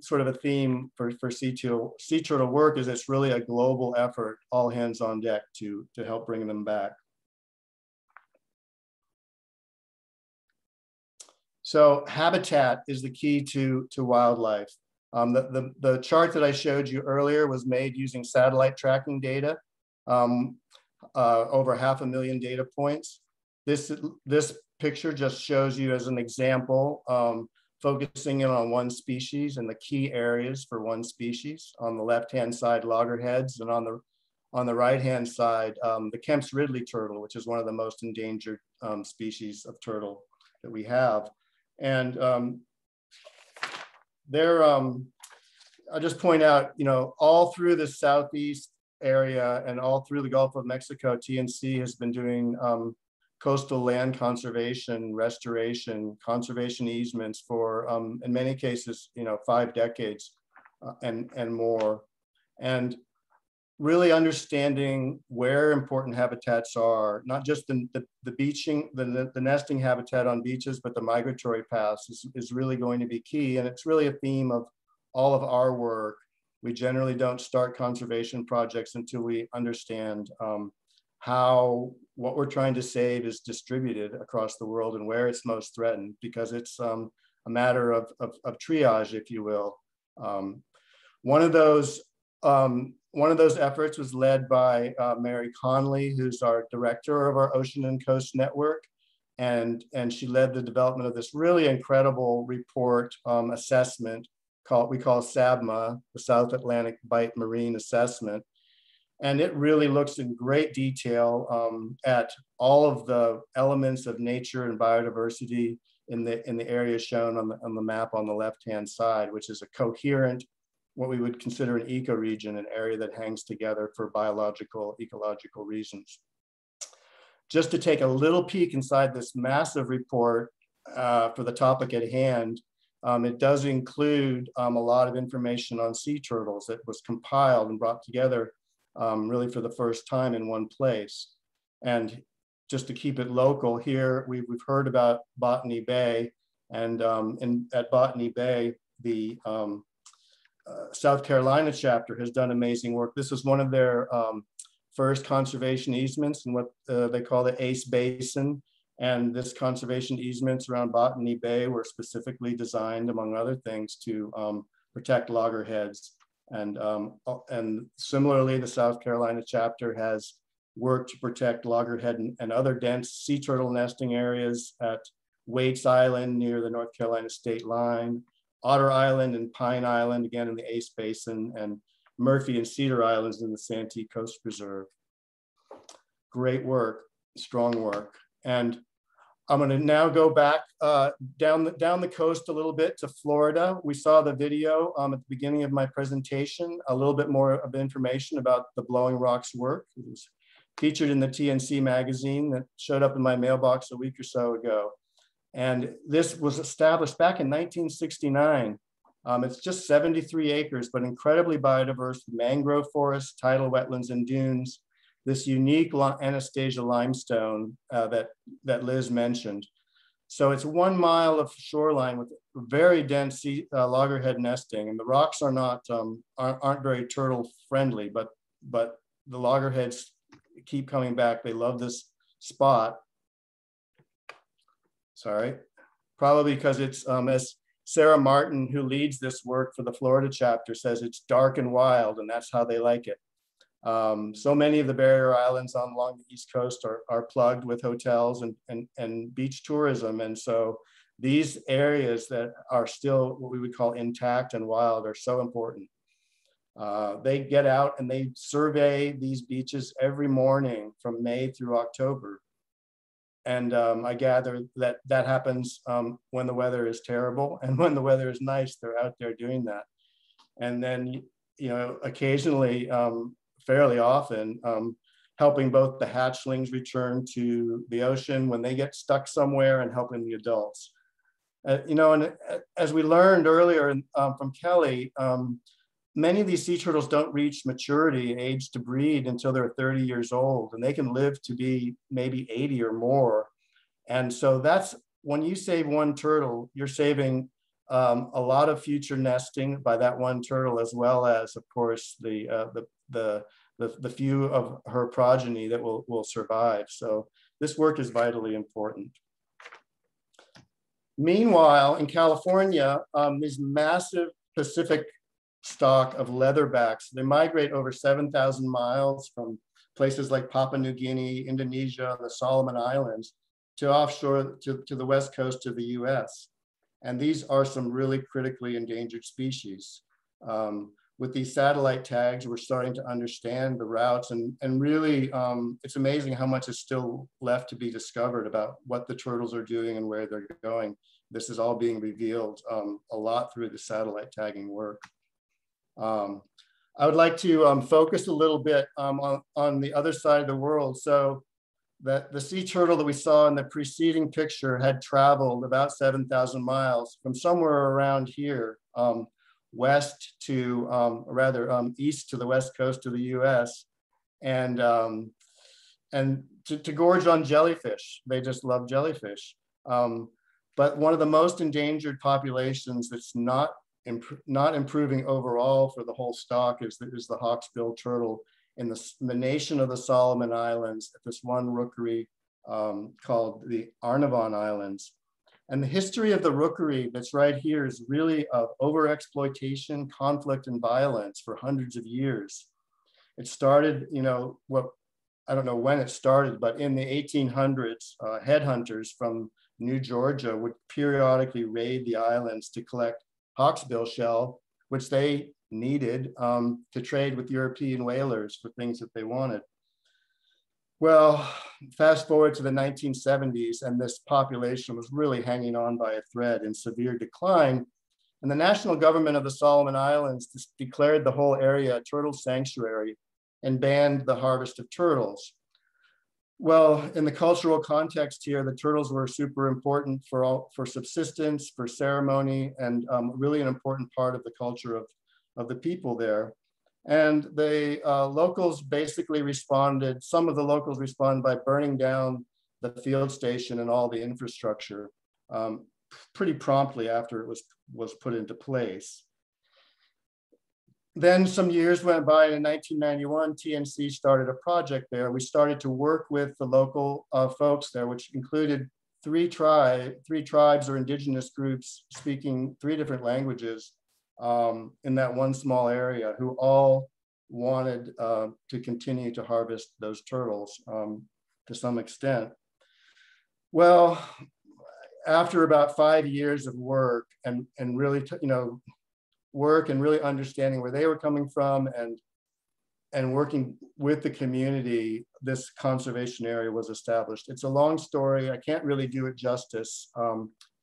sort of a theme for sea turtle work, is it's really a global effort, all hands on deck to help bring them back. So habitat is the key to wildlife. The chart that I showed you earlier was made using satellite tracking data, over 500,000 data points. This picture just shows you as an example, focusing in on one species and the key areas for one species. On the left-hand side, loggerheads, and on the right-hand side, the Kemp's Ridley turtle, which is one of the most endangered species of turtle that we have. And I'll just point out, all through the Southeast area and all through the Gulf of Mexico, TNC has been doing coastal land conservation, restoration, conservation easements for, in many cases, 5 decades and more. And really understanding where important habitats are, not just the beaching, the nesting habitat on beaches, but the migratory paths is really going to be key. And it's really a theme of all of our work. We generally don't start conservation projects until we understand how what we're trying to save is distributed across the world and where it's most threatened, because it's a matter of triage, if you will. One of those efforts was led by Mary Conley, who's our director of our Ocean and Coast Network. And she led the development of this really incredible report assessment we call SABMA, the South Atlantic Bight Marine Assessment. And it really looks in great detail at all of the elements of nature and biodiversity in the area shown on the map on the left-hand side, which is a coherent, what we would consider an ecoregion, an area that hangs together for biological, ecological reasons. Just to take a little peek inside this massive report for the topic at hand, it does include a lot of information on sea turtles that was compiled and brought together really for the first time in one place. And just to keep it local here, we've heard about Botany Bay, and at Botany Bay, the South Carolina chapter has done amazing work. This is one of their first conservation easements in what they call the ACE Basin. And this conservation easements around Botany Bay were specifically designed, among other things, to protect loggerheads. And similarly, the South Carolina chapter has worked to protect loggerhead and other dense sea turtle nesting areas at Waits Island near the North Carolina state line, Otter Island and Pine Island, again in the Ace Basin, and Murphy and Cedar Islands in the Santee Coast Preserve. Great work, strong work. And I'm going to now go back down the coast a little bit to Florida. We saw the video at the beginning of my presentation, a little bit more of information about the Blowing Rocks work. It was featured in the TNC magazine that showed up in my mailbox a week or so ago. And this was established back in 1969. It's just 73 acres, but incredibly biodiverse, mangrove forests, tidal wetlands, and dunes. This unique Anastasia limestone that Liz mentioned. So it's 1 mile of shoreline with very dense loggerhead nesting, and the rocks are not aren't very turtle friendly, but the loggerheads keep coming back. They love this spot. Sorry, probably because it's as Sarah Martin, who leads this work for the Florida chapter, says, it's dark and wild, and that's how they like it. So many of the barrier islands along the East Coast are plugged with hotels and beach tourism. And so these areas that are still what we would call intact and wild are so important. They get out and they survey these beaches every morning from May through October. And I gather that happens when the weather is terrible, and when the weather is nice, they're out there doing that. And then occasionally, fairly often, helping both the hatchlings return to the ocean when they get stuck somewhere and helping the adults. And as we learned earlier from Kelly, many of these sea turtles don't reach maturity, age to breed, until they're 30 years old, and they can live to be maybe 80 or more. And so that's, when you save one turtle, you're saving a lot of future nesting by that one turtle, as well as, of course, the few of her progeny that will survive. So this work is vitally important. Meanwhile, in California, these massive Pacific stock of leatherbacks, they migrate over 7,000 miles from places like Papua New Guinea, Indonesia, the Solomon Islands, to offshore to the west coast of the US. And these are some really critically endangered species. With these satellite tags, we're starting to understand the routes, and really, it's amazing how much is still left to be discovered about what the turtles are doing and where they're going. This is all being revealed a lot through the satellite tagging work. I would like to focus a little bit on the other side of the world. So that the sea turtle that we saw in the preceding picture had traveled about 7,000 miles from somewhere around here, west to, east to the west coast of the US, and to gorge on jellyfish. They just love jellyfish. But one of the most endangered populations that's not improving overall for the whole stock is the hawksbill turtle in the nation of the Solomon Islands, at this one rookery called the Arnavon Islands. And the history of the rookery that's right here is really of overexploitation, conflict, and violence for hundreds of years. It started, I don't know when it started, but in the 1800s, headhunters from New Georgia would periodically raid the islands to collect hawksbill shell, which they needed to trade with European whalers for things that they wanted. Well, fast forward to the 1970s, and this population was really hanging on by a thread in severe decline. And the national government of the Solomon Islands declared the whole area a turtle sanctuary and banned the harvest of turtles. Well, in the cultural context here, the turtles were super important for subsistence, for ceremony, and really an important part of the culture of the people there. And the locals basically responded, some of the locals responded by burning down the field station and all the infrastructure pretty promptly after it was put into place. Then some years went by, and in 1991, TNC started a project there. We started to work with the local folks there, which included three tribes or indigenous groups speaking 3 different languages in that one small area, who all wanted to continue to harvest those turtles to some extent. Well, after about 5 years of work and really, work and really understanding where they were coming from and working with the community, this conservation area was established. It's a long story. I can't really do it justice,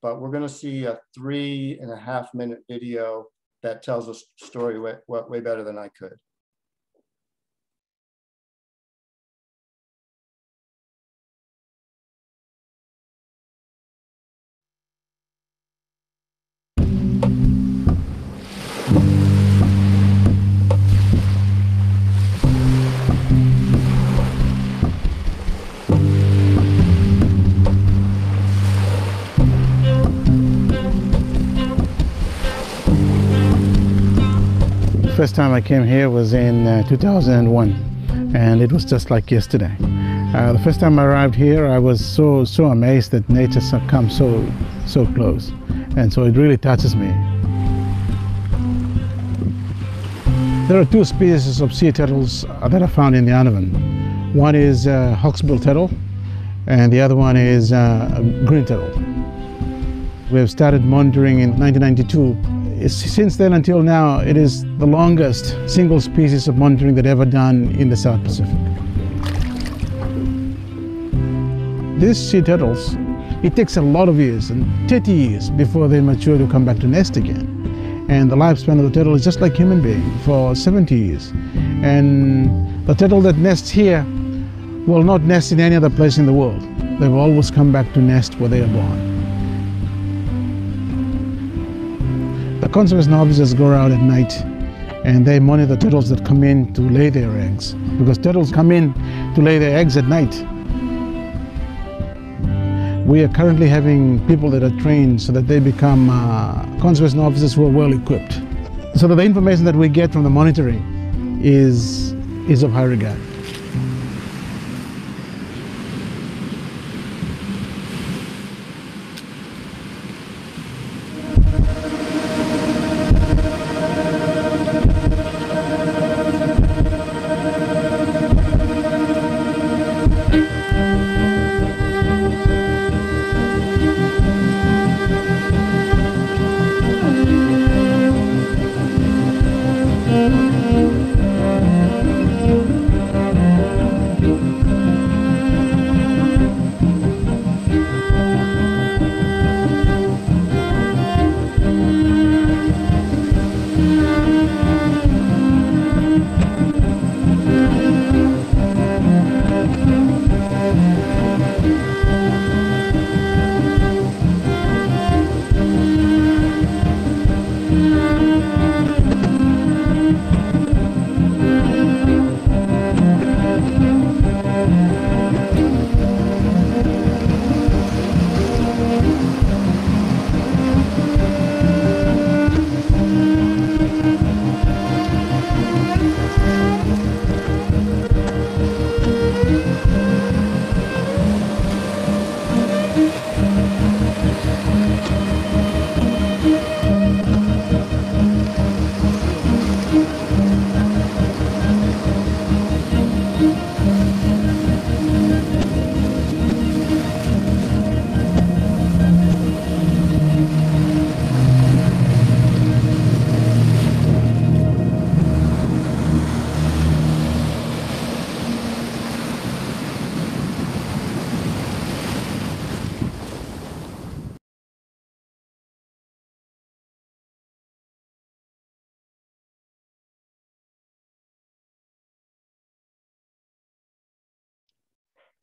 but we're going to see a 3.5-minute video that tells a story way better than I could. First time I came here was in 2001, and it was just like yesterday. The first time I arrived here, I was so amazed that nature's come so close, and so it really touches me. There are 2 species of sea turtles that are found in the Arnavon. One is hawksbill turtle, and the other one is green turtle. We have started monitoring in 1992. Since then until now, it is the longest single species of monitoring that ever done in the South Pacific. These sea turtles, it takes a lot of years, and 30 years before they mature to come back to nest again. And the lifespan of the turtle is just like human being, for 70 years. And the turtle that nests here will not nest in any other place in the world. They will always come back to nest where they are born. The conservation officers go out at night and they monitor the turtles that come in to lay their eggs, because turtles come in to lay their eggs at night. We are currently having people that are trained so that they become conservation officers who are well equipped, so that the information that we get from the monitoring is of high regard.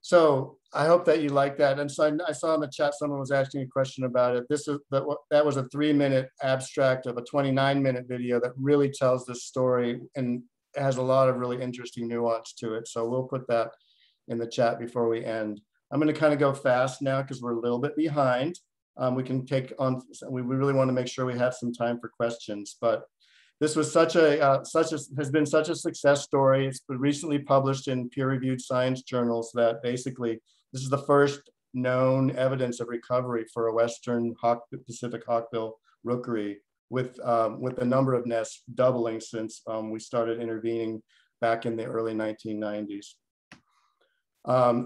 So I hope that you like that. And so I saw in the chat someone was asking a question about it. That was a 3-minute abstract of a 29-minute video that really tells this story and has a lot of really interesting nuance to it. So we'll put that in the chat before we end. I'm going to kind of go fast now because we're a little bit behind. We can take on, we really want to make sure we have some time for questions, but this was has been such a success story. It's been recently published in peer-reviewed science journals that basically this is the first known evidence of recovery for a Western Pacific hawkbill rookery, with the number of nests doubling since we started intervening back in the early 1990s.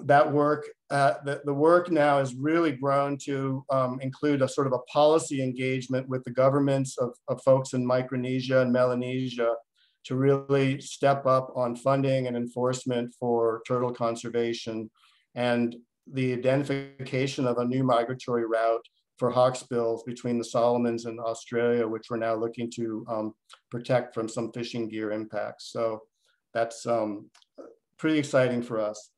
That work, the work now has really grown to include a sort of a policy engagement with the governments of folks in Micronesia and Melanesia to really step up on funding and enforcement for turtle conservation and the identification of a new migratory route for hawksbills between the Solomons and Australia, which we're now looking to protect from some fishing gear impacts. So that's pretty exciting for us.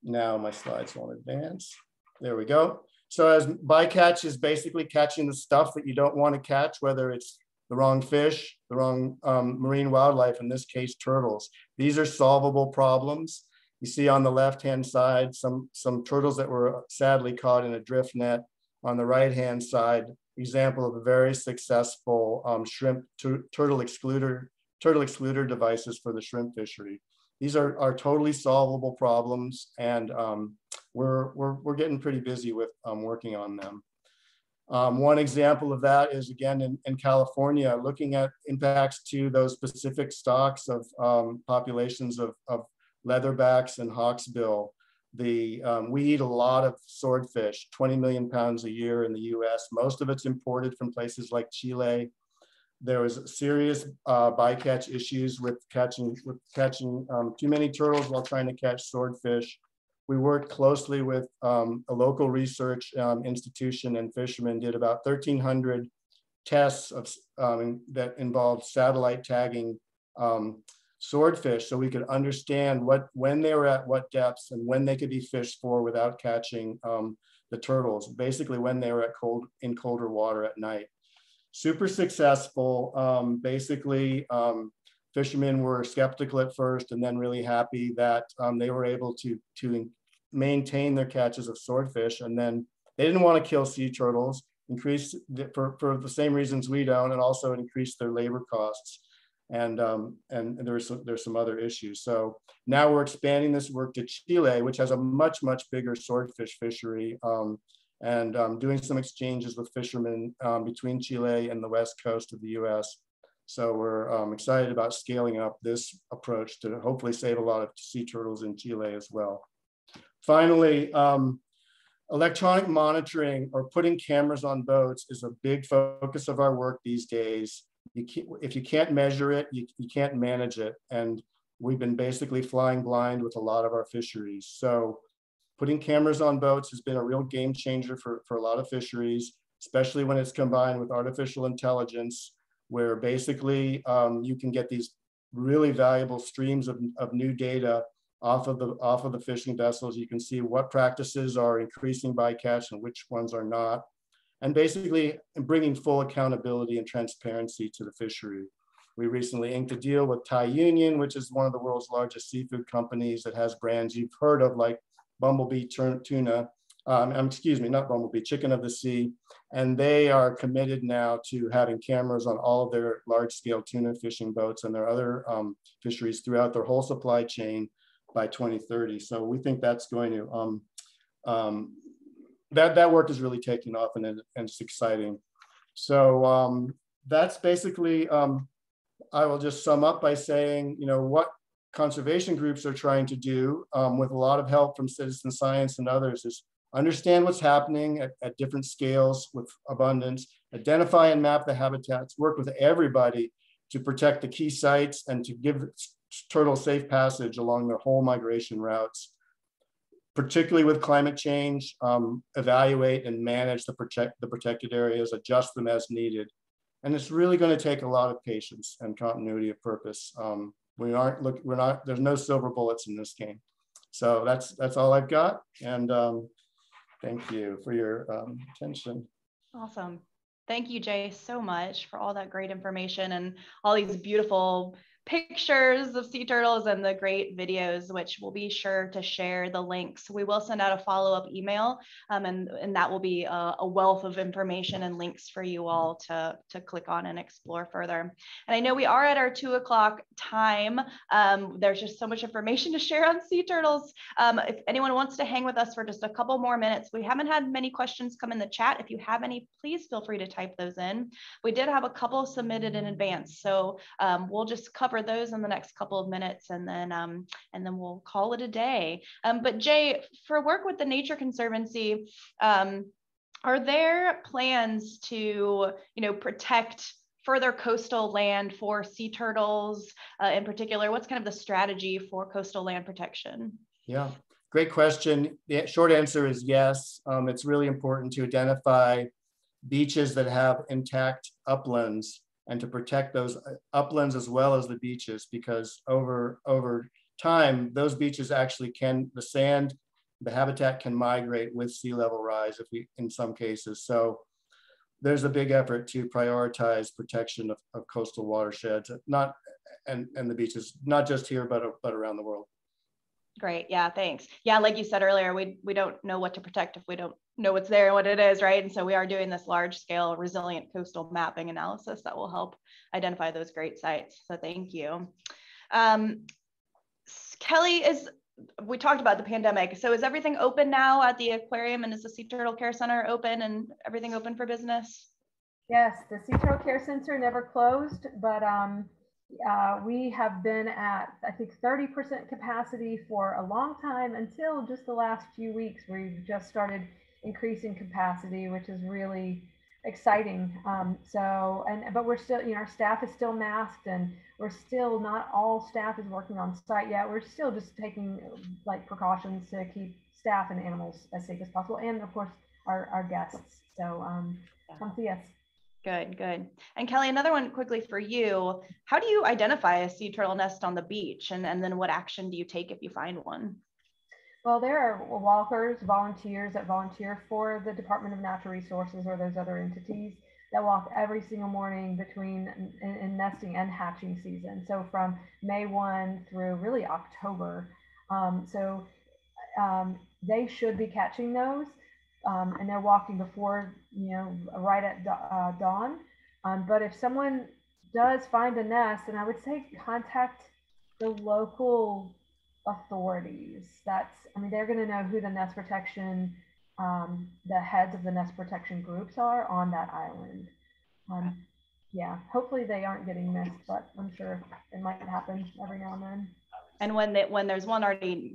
Now my slides won't advance. There we go. So as bycatch is basically catching the stuff that you don't want to catch, whether it's the wrong fish, the wrong marine wildlife, in this case, turtles. These are solvable problems. You see on the left-hand side, some turtles that were sadly caught in a drift net. On the right-hand side, example of a very successful shrimp turtle excluder devices for the shrimp fishery. These are totally solvable problems, and we're getting pretty busy with working on them. One example of that is, again, in California, looking at impacts to those specific stocks of populations of leatherbacks and hawksbill. We eat a lot of swordfish, 20 million pounds a year in the US. Most of it's imported from places like Chile. There was serious bycatch issues with catching too many turtles while trying to catch swordfish. We worked closely with a local research institution, and fishermen did about 1,300 tests of that involved satellite tagging swordfish, so we could understand when they were at what depths and when they could be fished for without catching the turtles, basically when they were in colder water at night. Super successful. Basically, fishermen were skeptical at first and then really happy that they were able to maintain their catches of swordfish. And then they didn't want to kill sea turtles, for the same reasons we don't, and also increase their labor costs. And there's some other issues. So now we're expanding this work to Chile, which has a much bigger swordfish fishery, and doing some exchanges with fishermen between Chile and the west coast of the U.S. So we're excited about scaling up this approach to hopefully save a lot of sea turtles in Chile as well. Finally, electronic monitoring or putting cameras on boats is a big focus of our work these days. If you can't measure it, you can't manage it. And we've been basically flying blind with a lot of our fisheries. So putting cameras on boats has been a real game changer for a lot of fisheries, especially when it's combined with artificial intelligence, where basically you can get these really valuable streams of new data off of the fishing vessels. You can see what practices are increasing bycatch and which ones are not, and basically bringing full accountability and transparency to the fishery. We recently inked a deal with Thai Union, which is one of the world's largest seafood companies that has brands you've heard of like Bumblebee Tuna, excuse me, not Bumblebee, Chicken of the Sea. And they are committed now to having cameras on all of their large-scale tuna fishing boats and their other fisheries throughout their whole supply chain by 2030. So we think that's going to, that work is really taking off, and it's exciting. So that's basically, I will just sum up by saying, what conservation groups are trying to do with a lot of help from citizen science and others is understand what's happening at different scales with abundance, identify and map the habitats, work with everybody to protect the key sites and to give turtles safe passage along their whole migration routes, particularly with climate change, evaluate and manage the protected areas, adjust them as needed. And it's really going to take a lot of patience and continuity of purpose. There's no silver bullets in this game. So that's all I've got. And thank you for your attention. Awesome. Thank you, Jay, so much for all that great information and all these beautiful pictures of sea turtles and the great videos, which we'll be sure to share the links. We will send out a follow-up email, and that will be a wealth of information and links for you all to click on and explore further. And I know we are at our 2 o'clock time. There's just so much information to share on sea turtles. If anyone wants to hang with us for just a couple more minutes, we haven't had many questions come in the chat. If you have any, please feel free to type those in. We did have a couple submitted in advance, so we'll just cover those in the next couple of minutes, and then we'll call it a day. But Jay, for work with the Nature Conservancy, are there plans to protect further coastal land for sea turtles in particular? What's kind of the strategy for coastal land protection? Yeah, great question. The short answer is yes. It's really important to identify beaches that have intact uplands and to protect those uplands as well as the beaches, because over time, those beaches actually the sand, the habitat can migrate with sea level rise in some cases. So there's a big effort to prioritize protection of coastal watersheds, and the beaches, not just here, but around the world. Great. Yeah, thanks. Yeah, like you said earlier, we don't know what to protect if we don't know what's there and what it is, right? And so we are doing this large scale resilient coastal mapping analysis that will help identify those great sites. So thank you. Kelly, we talked about the pandemic. So is everything open now at the aquarium, and is the Sea Turtle Care Center open and everything open for business? Yes, the Sea Turtle Care Center never closed, but we have been at, I think, 30% capacity for a long time until just the last few weeks. We've just started increasing capacity, which is really exciting. But we're still, our staff is still masked, and we're still, not all staff is working on site yet. We're still just taking precautions to keep staff and animals as safe as possible, and of course our guests. So come see us. Good, good. And Kelly, another one quickly for you. How do you identify a sea turtle nest on the beach? And then what action do you take if you find one? Well, there are walkers, volunteers that volunteer for the Department of Natural Resources or those other entities that walk every single morning between in nesting and hatching season. So from May 1 through really October. They should be catching those. And they're walking before, right at dawn. But if someone does find a nest, and I would say contact the local authorities. They're going to know who the nest protection, the heads of the nest protection groups are on that island. Yeah, hopefully they aren't getting missed, but I'm sure it might happen every now and then. And when there's one already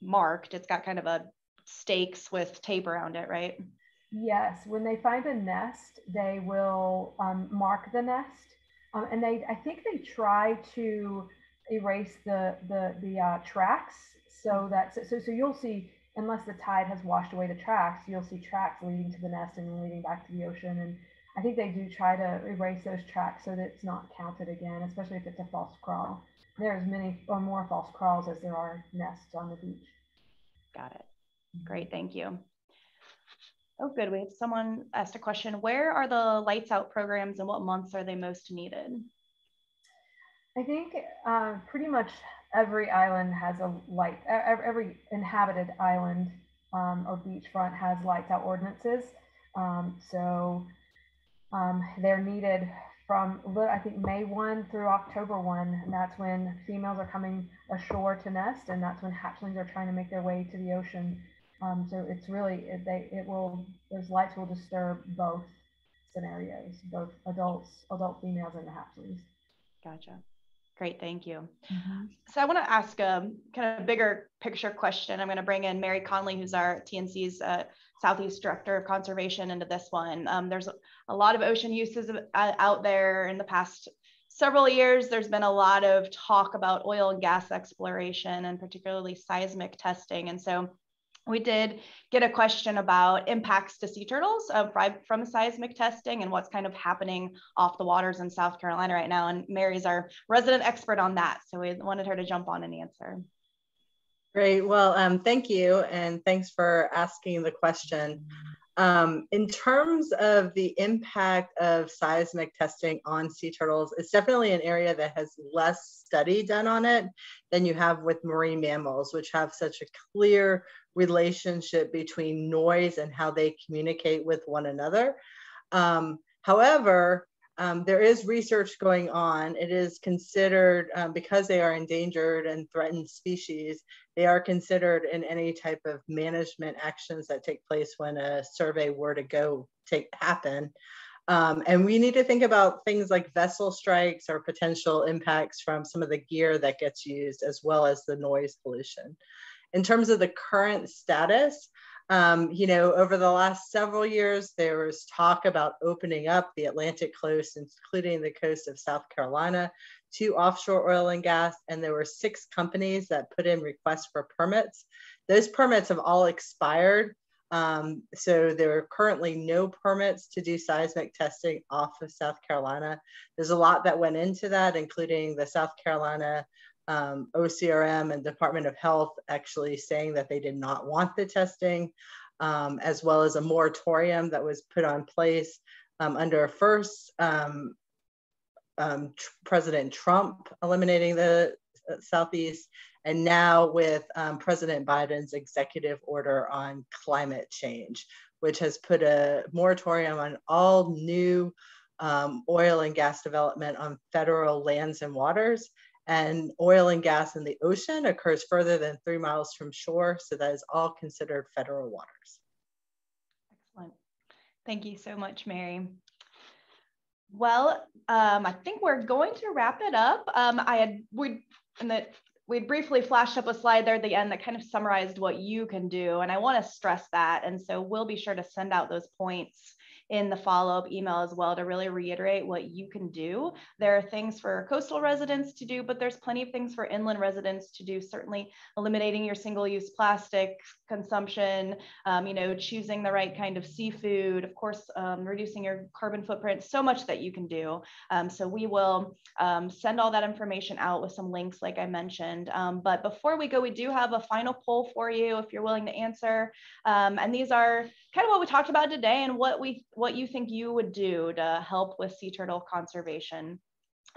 marked, it's got kind of a stakes with tape around it, right? Yes, when they find a nest, they will mark the nest, and I think they try to erase the tracks so you'll see, unless the tide has washed away the tracks, you'll see tracks leading to the nest and leading back to the ocean. And I think they do try to erase those tracks so that it's not counted again, especially if it's a false crawl. There are as many or more false crawls as there are nests on the beach. Got it. Great, thank you. Oh, good. We have someone asked a question. Where are the lights out programs and what months are they most needed? I think pretty much every island has a light, every inhabited island or beachfront has lights out ordinances. They're needed from, I think, May 1 through October 1, and that's when females are coming ashore to nest, and that's when hatchlings are trying to make their way to the ocean. So it's really, those lights will disturb both scenarios, both adult females and the hatchlings. Gotcha. Great, thank you. Mm-hmm. So I want to ask a kind of bigger picture question. I'm going to bring in Mary Conley, who's our TNC's Southeast Director of Conservation, into this one. There's a lot of ocean uses out there in the past several years. There's been a lot of talk about oil and gas exploration and particularly seismic testing. And so we did get a question about impacts to sea turtles from seismic testing and what's kind of happening off the waters in South Carolina right now. And Mary's our resident expert on that. So we wanted her to jump on and answer. Great. Well, thank you. And thanks for asking the question. In terms of the impact of seismic testing on sea turtles, it's definitely an area that has less study done on it than you have with marine mammals, which have such a clear relationship between noise and how they communicate with one another. However, there is research going on. It is considered, because they are endangered and threatened species, they are considered in any type of management actions that take place when a survey were to happen. And we need to think about things like vessel strikes or potential impacts from some of the gear that gets used, as well as the noise pollution. In terms of the current status, over the last several years, there was talk about opening up the Atlantic coast, including the coast of South Carolina, to offshore oil and gas. And there were 6 companies that put in requests for permits. Those permits have all expired. So there are currently no permits to do seismic testing off of South Carolina. There's a lot that went into that, including the South Carolina OCRM and Department of Health actually saying that they did not want the testing, as well as a moratorium that was put on place under first President Trump eliminating the Southeast, and now with President Biden's executive order on climate change, which has put a moratorium on all new oil and gas development on federal lands and waters. And oil and gas in the ocean occurs further than 3 miles from shore. So that is all considered federal waters. Excellent. Thank you so much, Mary. Well, I think we're going to wrap it up. We briefly flashed up a slide there at the end that kind of summarized what you can do. And I want to stress that. And so we'll be sure to send out those points in the follow-up email as well to really reiterate what you can do. There are things for coastal residents to do, but there's plenty of things for inland residents to do. Certainly eliminating your single-use plastic consumption, choosing the right kind of seafood, of course, reducing your carbon footprint, so much that you can do. So we will send all that information out with some links, like I mentioned. But before we go, we do have a final poll for you if you're willing to answer. And these are kind of what we talked about today and what you think you would do to help with sea turtle conservation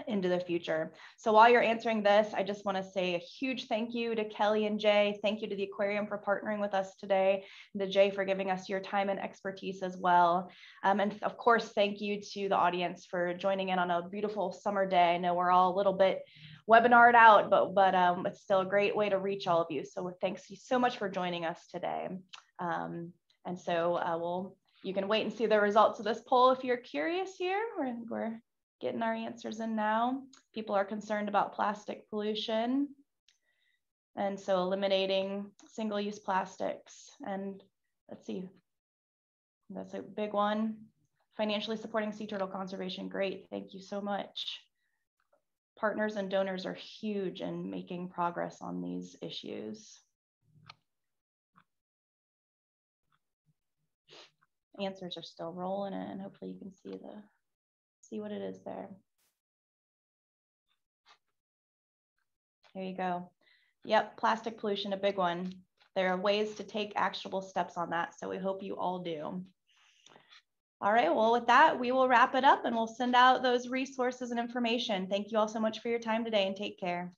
into the future. So while you're answering this, I just want to say a huge thank you to Kelly and Jay. Thank you to the aquarium for partnering with us today, and to Jay for giving us your time and expertise as well. And of course, thank you to the audience for joining in on a beautiful summer day. I know we're all a little bit webinared out, but it's still a great way to reach all of you. So thanks so much for joining us today. And so you can wait and see the results of this poll if you're curious here. We're getting our answers in now. People are concerned about plastic pollution. And so eliminating single-use plastics. And let's see, that's a big one. Financially supporting sea turtle conservation. Great, thank you so much. Partners and donors are huge in making progress on these issues. Answers are still rolling in. Hopefully you can see what it is there. There you go. Yep, plastic pollution, a big one. There are ways to take actionable steps on that, so we hope you all do. All right, well, with that, we will wrap it up and we'll send out those resources and information. Thank you all so much for your time today, and take care.